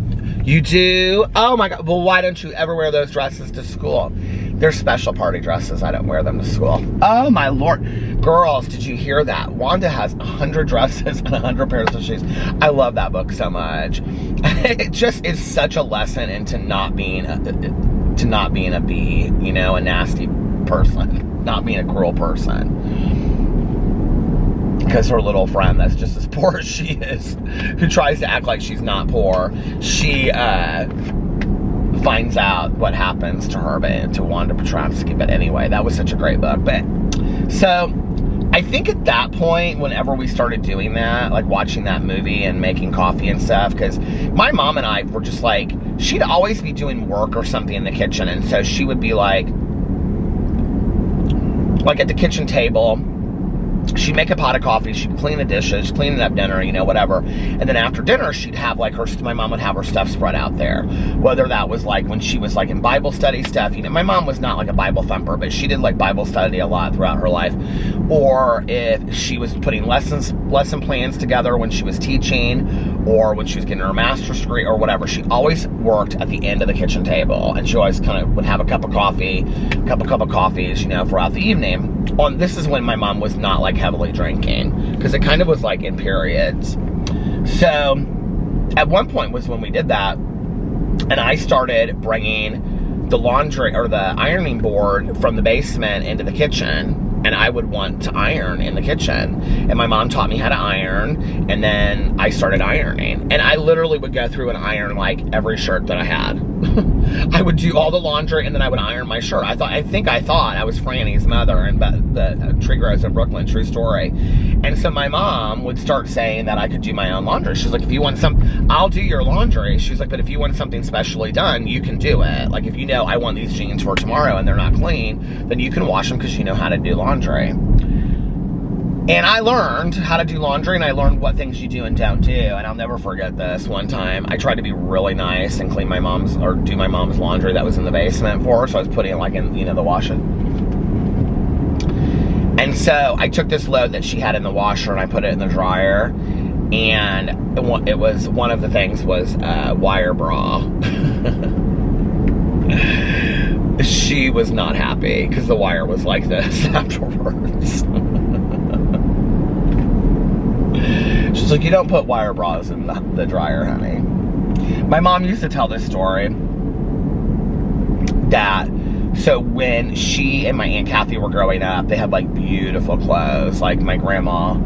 S1: You do? Oh my God. Well, why don't you ever wear those dresses to school? They're special party dresses. I don't wear them to school. Oh my Lord. Girls, did you hear that? Wanda has 100 dresses and 100 pairs of shoes. I love that book so much. It just is such a lesson into not being a bee, you know, a nasty person, not being a cruel person. Because her little friend that's just as poor as she is, who tries to act like she's not poor, she finds out what happens to her, but to Wanda Petrowski. But anyway, that was such a great book. But so I think at that point, whenever we started doing that, like watching that movie and making coffee and stuff, because my mom and I were just like, she'd always be doing work or something in the kitchen, and so she would be like at the kitchen table, she'd make a pot of coffee, she'd clean the dishes, clean up dinner, you know, whatever. And then after dinner, she'd have like my mom would have her stuff spread out there. Whether that was like when she was like in Bible study stuff, you know, my mom was not like a Bible thumper, but she did like Bible study a lot throughout her life. Or if she was putting lesson plans together when she was teaching, or when she was getting her master's degree or whatever, she always worked at the end of the kitchen table. And she always kind of would have a cup of coffee, cup of coffees, you know, throughout the evening. This is when my mom was not like heavily drinking, because it kind of was like in periods. So at one point was when we did that, and I started bringing the laundry or the ironing board from the basement into the kitchen, and I would want to iron in the kitchen. And my mom taught me how to iron, and then I started ironing. And I literally would go through and iron like every shirt that I had. I would do all the laundry, and then I would iron my shirt. I think I thought I was Franny's mother and the Tree Grows in Brooklyn, true story. And so my mom would start saying that I could do my own laundry. She's like, if you want I'll do your laundry. She's like, but if you want something specially done, you can do it. Like, if you know I want these jeans for tomorrow and they're not clean, then you can wash them because you know how to do laundry. And I learned how to do laundry, and I learned what things you do and don't do. And I'll never forget this. One time, I tried to be really nice and clean do my mom's laundry that was in the basement for her. So I was putting it like in, you know, the washer. And so I took this load that she had in the washer and I put it in the dryer. And it was, one of the things was wire bra. She was not happy because the wire was like this afterwards. She's like, you don't put wire bras in the dryer, honey. My mom used to tell this story that, so when she and my Aunt Kathy were growing up, they had like beautiful clothes. Like my grandma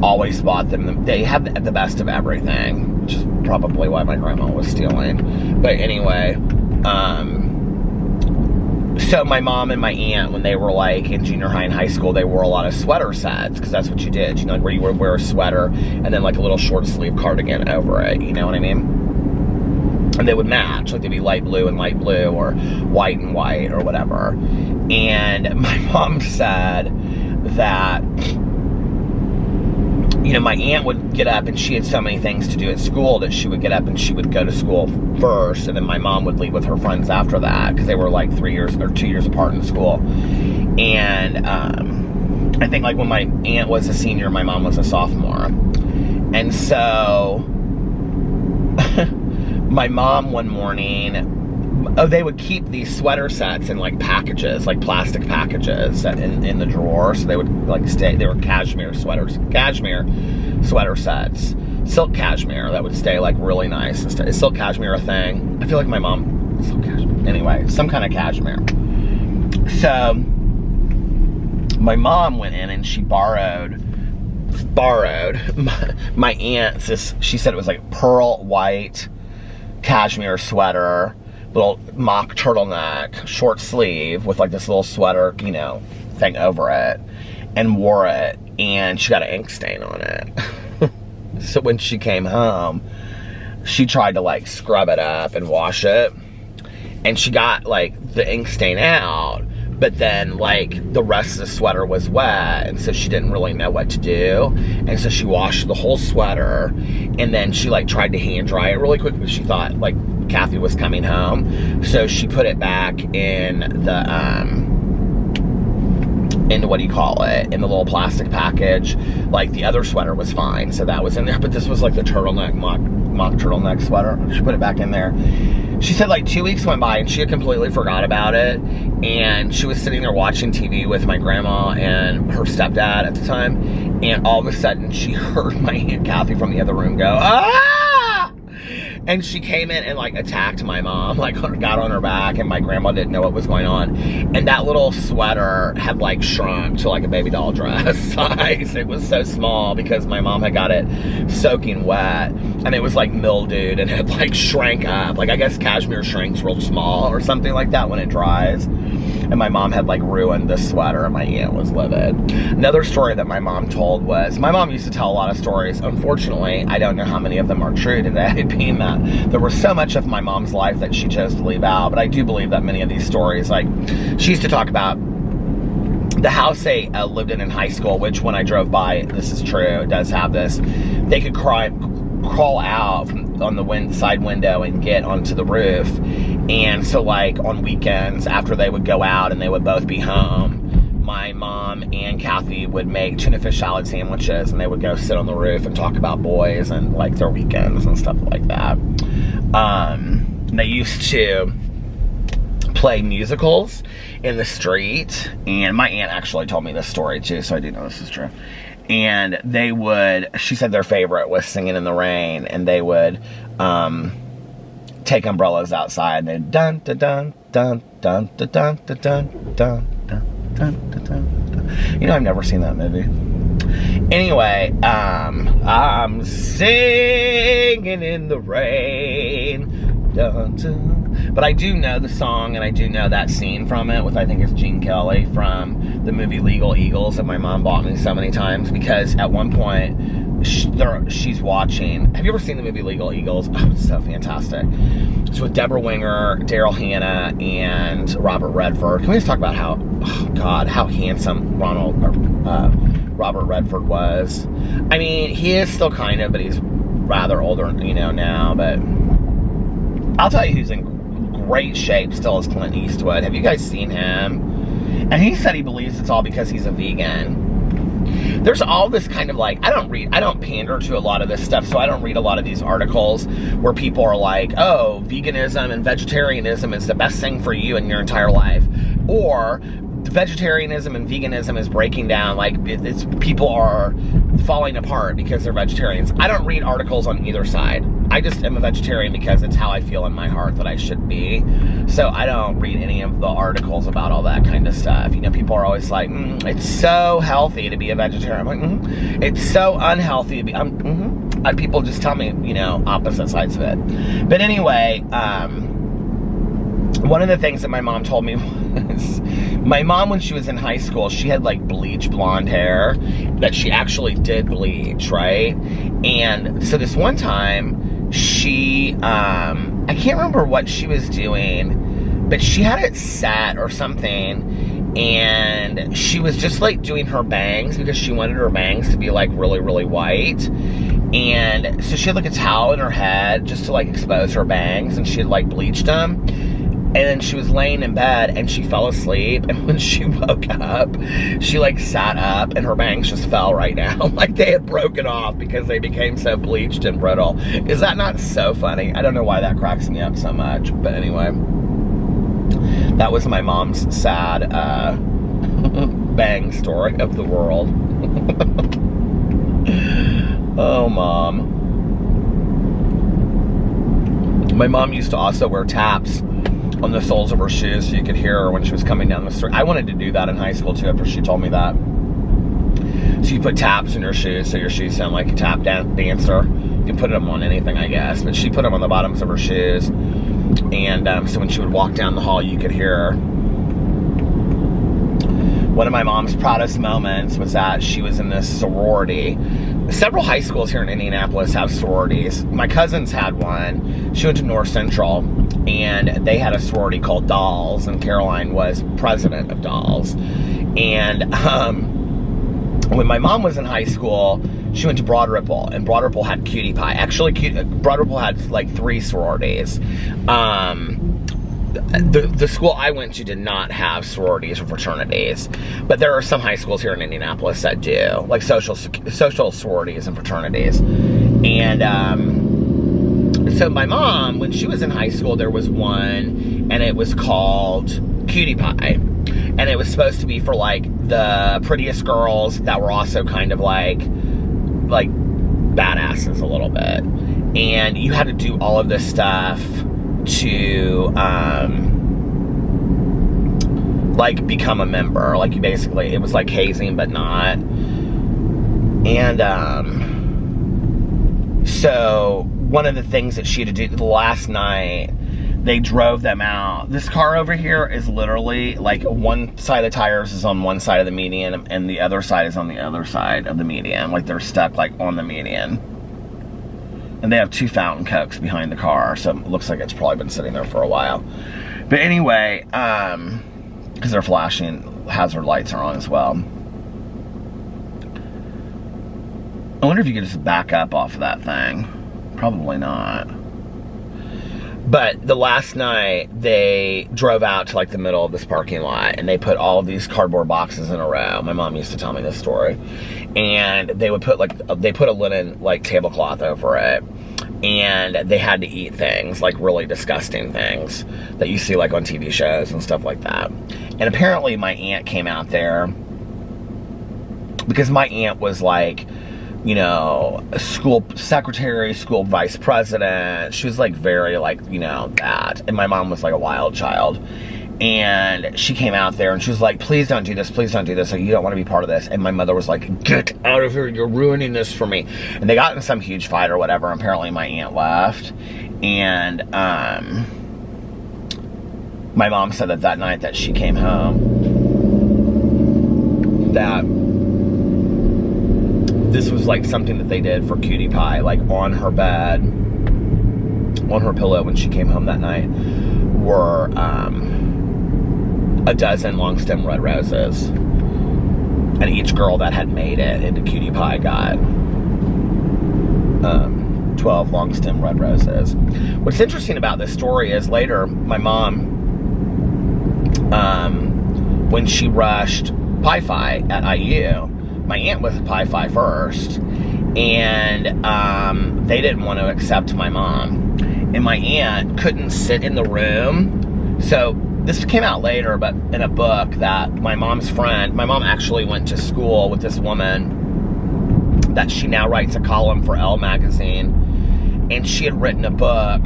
S1: always bought them. They had the best of everything, which is probably why my grandma was stealing. But anyway, so my mom and my aunt, when they were like in junior high and high school, they wore a lot of sweater sets, because that's what you did, you know, like where you would wear a sweater and then like a little short sleeve cardigan over it, you know what I mean? And they would match, like they'd be light blue and light blue, or white and white, or whatever. And my mom said that, you know, my aunt would get up and she had so many things to do at school that she would get up and she would go to school first, and then my mom would leave with her friends after that, because they were like 3 years or 2 years apart in school. And I think like when my aunt was a senior, my mom was a sophomore. And so my mom one morning, they would keep these sweater sets in like packages, like plastic packages in the drawer. So they would like they were cashmere sweater sets, silk cashmere that would stay like really nice. Is silk cashmere a thing? I feel like my mom, silk cashmere. Anyway, some kind of cashmere. So my mom went in and she borrowed my aunt's, she said it was like pearl white cashmere sweater, little mock turtleneck, short sleeve with like this little sweater, you know, thing over it, and wore it, and she got an ink stain on it. So when she came home, she tried to like scrub it up and wash it, and she got like the ink stain out, but then like the rest of the sweater was wet, and so she didn't really know what to do, and so she washed the whole sweater, and then she like tried to hand dry it really quick because she thought like Kathy was coming home. So she put it back in the into what do you call it, in the little plastic package. Like the other sweater was fine, so that was in there, but this was like the turtleneck, mock turtleneck sweater. She put it back in there. She said like 2 weeks went by and she had completely forgot about it, and she was sitting there watching TV with my grandma and her stepdad at the time, and all of a sudden she heard my Aunt Kathy from the other room go, "Ah!" And she came in and like attacked my mom, like got on her back, and my grandma didn't know what was going on. And that little sweater had like shrunk to like a baby doll dress size. It was so small because my mom had got it soaking wet, and it was like mildewed and had like shrank up. Like I guess cashmere shrinks real small or something like that when it dries. And my mom had like ruined this sweater, and my aunt was livid. Another story that my mom told was, my mom used to tell a lot of stories. Unfortunately, I don't know how many of them are true today, being that there was so much of my mom's life that she chose to leave out. But I do believe that many of these stories, like she used to talk about the house they lived in high school, which when I drove by, this is true, it does have this, they could crawl out from, on the side window and get onto the roof. And so like on weekends after they would go out and they would both be home, my mom and Kathy would make tuna fish salad sandwiches, and they would go sit on the roof and talk about boys and like their weekends and stuff like that. They used to play musicals in the street, and my aunt actually told me this story too, so I do know this is true. And they would, she said their favorite was Singing in the Rain, and they would take umbrellas outside and they'd dun dun dun dun dun dun dun dun dun dun dun dun dun dun. You know, I've never seen that movie. Anyway, I'm singing in the rain. Dun, dun. But I do know the song, and I do know that scene from it, with I think it's Gene Kelly from the movie Legal Eagles that my mom bought me so many times, because at one point she's watching. Have you ever seen the movie Legal Eagles? Oh, it's so fantastic. It's with Deborah Winger, Daryl Hannah, and Robert Redford. Can we just talk about how, oh God, how handsome Robert Redford was? I mean, he is still kind of, but he's rather older, you know, now. But I'll tell you who's in great shape still is Clint Eastwood. Have you guys seen him? And he said he believes it's all because he's a vegan. there's all this kind of like, I don't pander to a lot of this stuff, so I don't read a lot of these articles where people are like, oh, veganism and vegetarianism is the best thing for you in your entire life, or vegetarianism and veganism is breaking down, like it's people are falling apart because they're vegetarians. I don't read articles on either side. I just am a vegetarian because it's how I feel in my heart that I should be. So I don't read any of the articles about all that kind of stuff. You know, people are always like, it's so healthy to be a vegetarian. I'm like, it's so unhealthy to be, people just tell me, you know, opposite sides of it. But anyway, one of the things that my mom told me was, my mom, when she was in high school, she had like bleach blonde hair that she actually did bleach, right? And so this one time, she, I can't remember what she was doing, but she had it set or something, and she was just like doing her bangs because she wanted her bangs to be like really, really white. And so she had like a towel in her head just to like expose her bangs, and she had like bleached them. And then she was laying in bed and she fell asleep, and when she woke up, she like sat up and her bangs just fell right down, like they had broken off because they became so bleached and brittle. Is that not so funny? I don't know why that cracks me up so much, but anyway, that was my mom's sad bang story of the world. Oh, Mom. My mom used to also wear taps on the soles of her shoes so you could hear her when she was coming down the street. I wanted to do that in high school too, after she told me that. So you put taps in your shoes so your shoes sound like a tap dancer. You can put them on anything, I guess, but she put them on the bottoms of her shoes. And so when she would walk down the hall, you could hear her. One of my mom's proudest moments was that she was in this sorority. Several high schools here in Indianapolis have sororities. My cousins had one. She went to North Central, and they had a sorority called Dolls, and Caroline was president of Dolls. And when my mom was in high school, she went to Broad Ripple, and Broad Ripple had Cutie Pie. Actually, Broad Ripple had like 3 sororities. The school I went to did not have sororities or fraternities, but there are some high schools here in Indianapolis that do, like social sororities and fraternities. And so my mom, when she was in high school, there was one, and it was called Cutie Pie, and it was supposed to be for like the prettiest girls that were also kind of like badasses a little bit, and you had to do all of this stuff to like become a member. Like you basically, it was like hazing but not. And so one of the things that she had to do the last night, they drove them out. This car over here is literally like one side of the tires is on one side of the median and the other side is on the other side of the median. Like they're stuck like on the median. And they have 2 fountain cokes behind the car, so it looks like it's probably been sitting there for a while. But anyway, because they're flashing, hazard lights are on as well. I wonder if you could just back up off of that thing. Probably not. But the last night, they drove out to like the middle of this parking lot, and they put all of these cardboard boxes in a row. My mom used to tell me this story. And they would put they put a linen like tablecloth over it, and they had to eat things, like really disgusting things that you see like on TV shows and stuff like that. And apparently my aunt came out there because my aunt was like, you know, a school secretary, school vice president. She was like very like, you know, that. And my mom was like a wild child. And she came out there and she was like, please don't do this, please don't do this. Like, you don't want to be part of this. And my mother was like, get out of here, you're ruining this for me. And they got in some huge fight or whatever. Apparently my aunt left. And my mom said that night that she came home, that this was like something that they did for Cutie Pie, like on her bed, on her pillow when she came home that night, were a dozen long stem red roses. And each girl that had made it into Cutie Pie got 12 long stem red roses. What's interesting about this story is later, my mom, when she rushed Pi-Fi at IU, my aunt was a Pi Phi first, and they didn't want to accept my mom. And my aunt couldn't sit in the room. So this came out later, but in a book that my mom's friend, my mom actually went to school with this woman that she now writes a column for Elle magazine. And she had written a book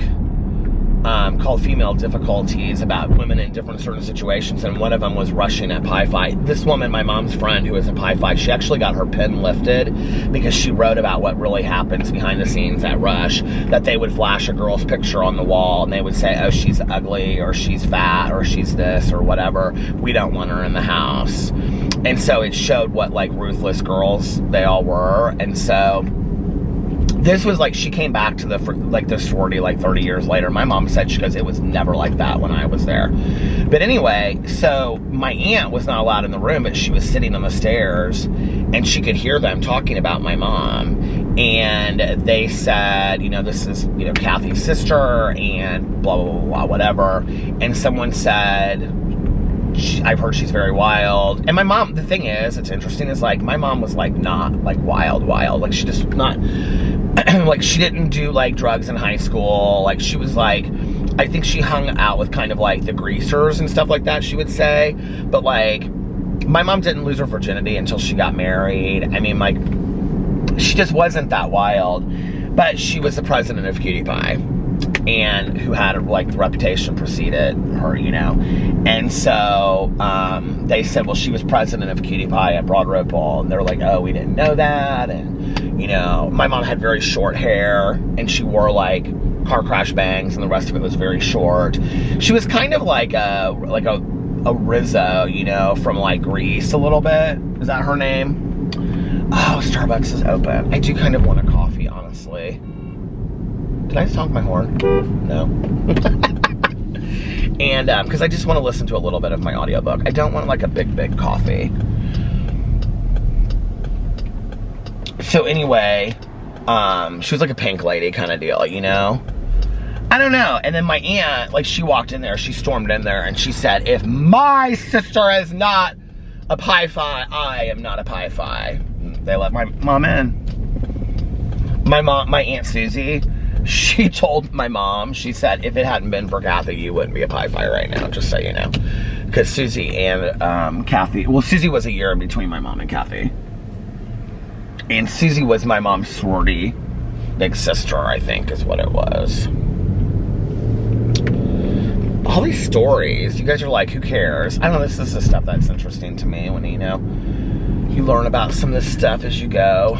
S1: called Female Difficulties about women in different certain situations, and one of them was rushing at Pi Phi. This woman, my mom's friend, who is a Pi Phi, she actually got her pin lifted because she wrote about what really happens behind the scenes at Rush, that they would flash a girl's picture on the wall and they would say, oh, she's ugly, or she's fat, or she's this, or whatever. We don't want her in the house. And so it showed what, like, ruthless girls they all were. And so this was like, she came back to the sorority like 30 years later. My mom said, she goes, it was never like that when I was there. But anyway, so my aunt was not allowed in the room, but she was sitting on the stairs and she could hear them talking about my mom. And they said, you know, this is, you know, Kathy's sister and blah, blah, blah, blah, whatever. And someone said, I've heard she's very wild. And my mom, the thing is, it's interesting, is like, my mom was like not like wild. Like, she just not, like, she didn't do like drugs in high school. Like, she was like, I think she hung out with kind of like the greasers and stuff like that, she would say. But like, my mom didn't lose her virginity until she got married. I mean, like, she just wasn't that wild. But she was the president of Cutie Pie, and who had like the reputation preceded her, you know. And so they said, well, she was president of Cutie Pie at Broad Road Ball, and they're like, oh, we didn't know that. And, you know, my mom had very short hair, and she wore like car crash bangs, and the rest of it was very short. She was kind of like a Rizzo, you know, from like Grease a little bit. Is that her name? Oh, Starbucks is open. I do kind of want a coffee, honestly. Did I just honk my horn? No. And because I just want to listen to a little bit of my audiobook. I don't want like a big coffee. So anyway, she was like a pink lady kind of deal, you know? I don't know. And then my aunt, like, she walked in there, she stormed in there, and she said, if my sister is not a Pi Phi, I am not a Pi Phi. They let my mom in. My Aunt Susie, she told my mom, she said, if it hadn't been for Kathy, you wouldn't be a Pi Phi right now, just so you know. Because Susie and Kathy, well, Susie was a year in between my mom and Kathy. And Susie was my mom's sorority big sister, I think, is what it was. All these stories, you guys are like, who cares? I don't know, this is the stuff that's interesting to me when, you know, you learn about some of this stuff as you go.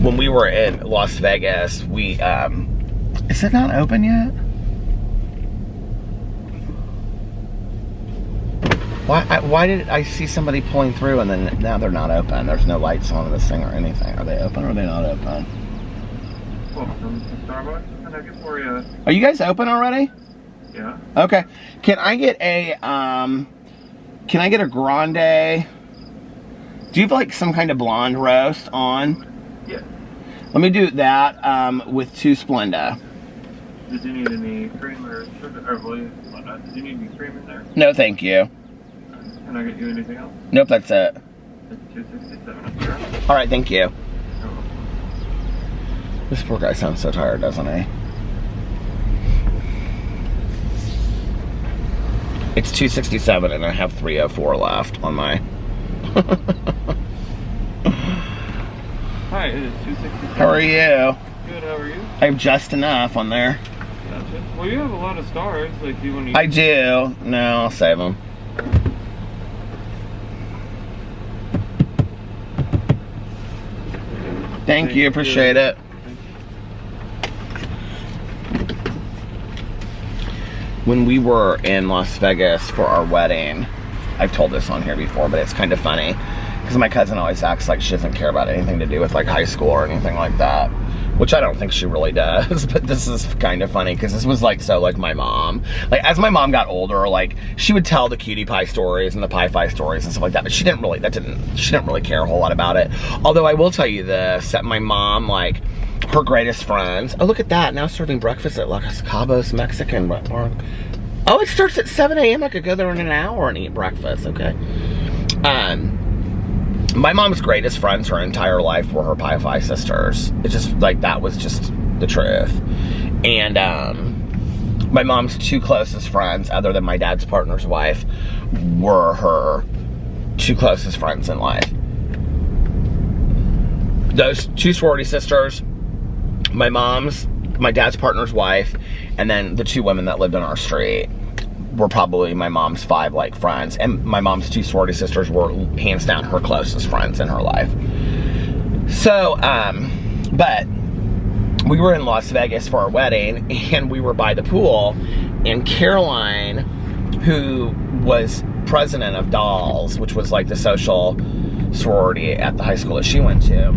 S1: When we were in Las Vegas, we, is it not open yet? Why did I see somebody pulling through and then now they're not open? There's no lights on this thing or anything. Are they open or are they not open?
S2: Welcome to Starbucks. What can I get for you?
S1: Are you guys open already?
S2: Yeah.
S1: Okay. Can I get a grande? Do you have like some kind of blonde roast on?
S2: Yeah.
S1: Let me do that with 2 Splenda.
S2: Did you need any cream or sugar? Or did you need any cream in there?
S1: No, thank you.
S2: Can I get you anything else?
S1: Nope, that's it.
S2: It's $2.67.
S1: All right, thank you.
S2: Oh.
S1: This poor guy sounds so tired, doesn't he? It's $2.67 and I have $3.04 left on my...
S2: Hi, it is $2.67.
S1: How are you?
S2: Good, how are you?
S1: I have just enough on there.
S2: Gotcha. Well, you have a lot of stars. Like, do you want to...
S1: I do. No, I'll save them. Thank you, appreciate it. When we were in Las Vegas for our wedding, I've told this on here before, but it's kind of funny because my cousin always acts like she doesn't care about anything to do with like high school or anything like that, which I don't think she really does. But this is kind of funny because this was like, so like my mom, like as my mom got older, like she would tell the Cutie Pie stories and the Pi Phi stories and stuff like that, but she didn't really care a whole lot about it. Although I will tell you this, that my mom, like her greatest friends, oh look at that, now serving breakfast at Los Cabos Mexican. Oh, it starts at 7 a.m. I could go there in an hour and eat breakfast, okay? My mom's greatest friends her entire life were her Pi Phi sisters. It's just, like, that was just the truth. And, my mom's two closest friends, other than my dad's partner's wife, were her two closest friends in life. Those two sorority sisters, my dad's partner's wife, and then the two women that lived on our street were probably my mom's 5, like, friends. And my mom's two sorority sisters were hands down her closest friends in her life. So, but we were in Las Vegas for our wedding, and we were by the pool, and Caroline, who was president of Dolls, which was like the social sorority at the high school that she went to,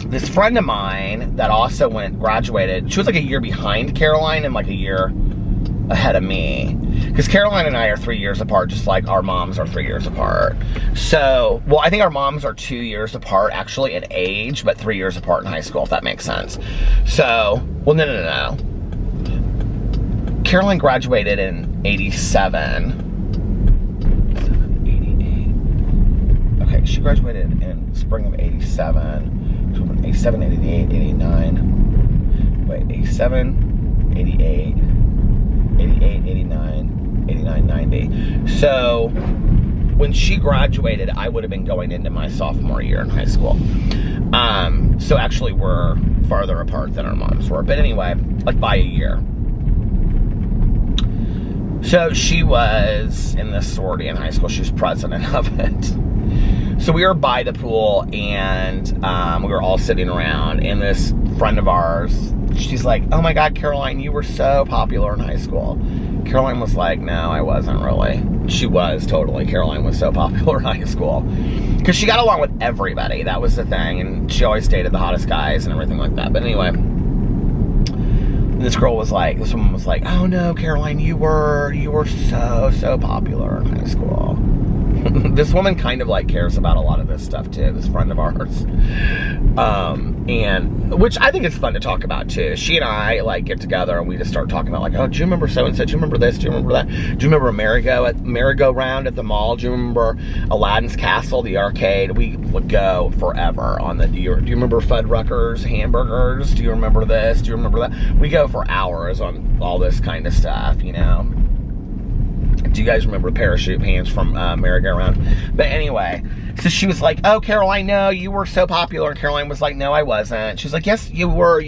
S1: this friend of mine that also graduated, she was like a year behind Caroline and like a year ahead of me. Because Caroline and I are 3 years apart, just like our moms are 3 years apart. So, well, I think our moms are 2 years apart actually in age, but 3 years apart in high school, if that makes sense. So, well, no. Caroline graduated in 87. 88. Okay, she graduated in spring of 87. 87, 88, 89. Wait, 87, 88. 88, 89, 89, 90. So, when she graduated, I would have been going into my sophomore year in high school. So actually we're farther apart than our moms were. But anyway, like by a year. So she was in this sorority in high school. She was president of it. So we were by the pool, and we were all sitting around, and this friend of ours, she's like, oh my God, Caroline, you were so popular in high school. Caroline was like, no, I wasn't really. She was totally. Caroline was so popular in high school. Because she got along with everybody. That was the thing. And she always dated the hottest guys and everything like that. But anyway, this woman was like, oh no, Caroline, you were so popular in high school. This woman kind of like cares about a lot of this stuff too, this friend of ours. And which I think is fun to talk about too. She and I like get together and we just start talking about like, oh, do you remember so and so? Do you remember this? Do you remember that? Do you remember merry-go-round at the mall? Do you remember Aladdin's Castle, the arcade? We would go forever on the. Do you remember Fuddruckers hamburgers? Do you remember this? Do you remember that? We go for hours on all this kind of stuff, you know. Do you guys remember parachute pants from merry-go-round? But anyway, so she was like, oh, Caroline, no, you were so popular. And Caroline was like, no, I wasn't. She was like, yes, you were.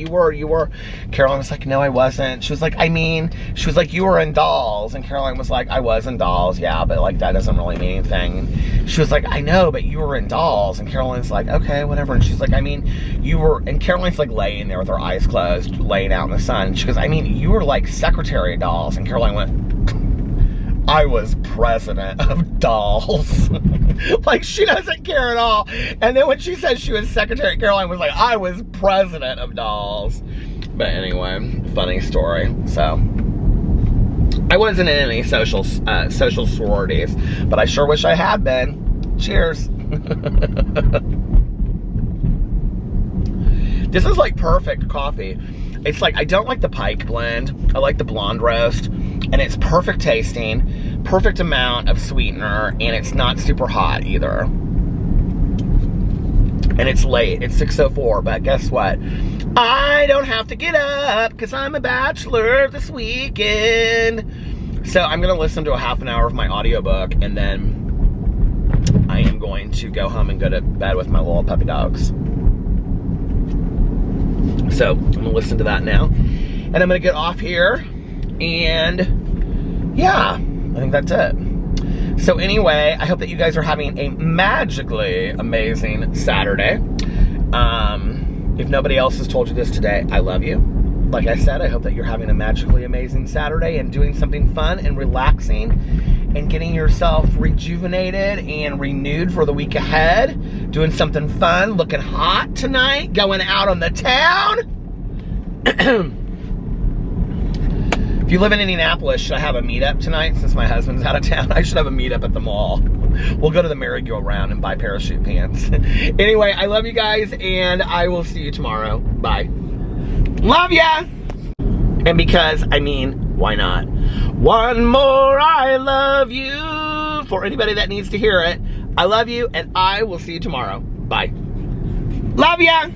S1: Caroline was like, no, I wasn't. She was like, she was like, you were in Dolls. And Caroline was like, I was in Dolls, yeah, but like that doesn't really mean anything. And she was like, I know, but you were in Dolls. And Caroline's like, okay, whatever. And she's like, you were, and Caroline's like laying there with her eyes closed, laying out in the sun. And she goes, you were like secretary of Dolls. And Caroline went, I was president of Dolls. Like, she doesn't care at all. And then when she said she was secretary, Caroline was like, I was president of Dolls. But anyway, funny story. So, I wasn't in any social sororities, but I sure wish I had been. Cheers. This is like perfect coffee. It's like, I don't like the Pike blend. I like the blonde roast. And it's perfect tasting, perfect amount of sweetener, and it's not super hot either. And it's late, it's 6:04, but guess what? I don't have to get up because I'm a bachelor this weekend. So I'm gonna listen to a half an hour of my audiobook, and then I am going to go home and go to bed with my little puppy dogs. So I'm gonna listen to that now. And I'm gonna get off here. And yeah, I think that's it. So anyway, I hope that you guys are having a magically amazing Saturday. If nobody else has told you this today, I love you. Like I said, I hope that you're having a magically amazing Saturday and doing something fun and relaxing and getting yourself rejuvenated and renewed for the week ahead. Doing something fun, looking hot tonight, going out on the town. If you live in Indianapolis, should I have a meetup tonight since my husband's out of town? I should have a meetup at the mall. We'll go to the merry-go-round and buy parachute pants. Anyway, I love you guys, and I will see you tomorrow. Bye. Love ya! And because, Why not? One more I love you for anybody that needs to hear it. I love you, and I will see you tomorrow. Bye. Love ya!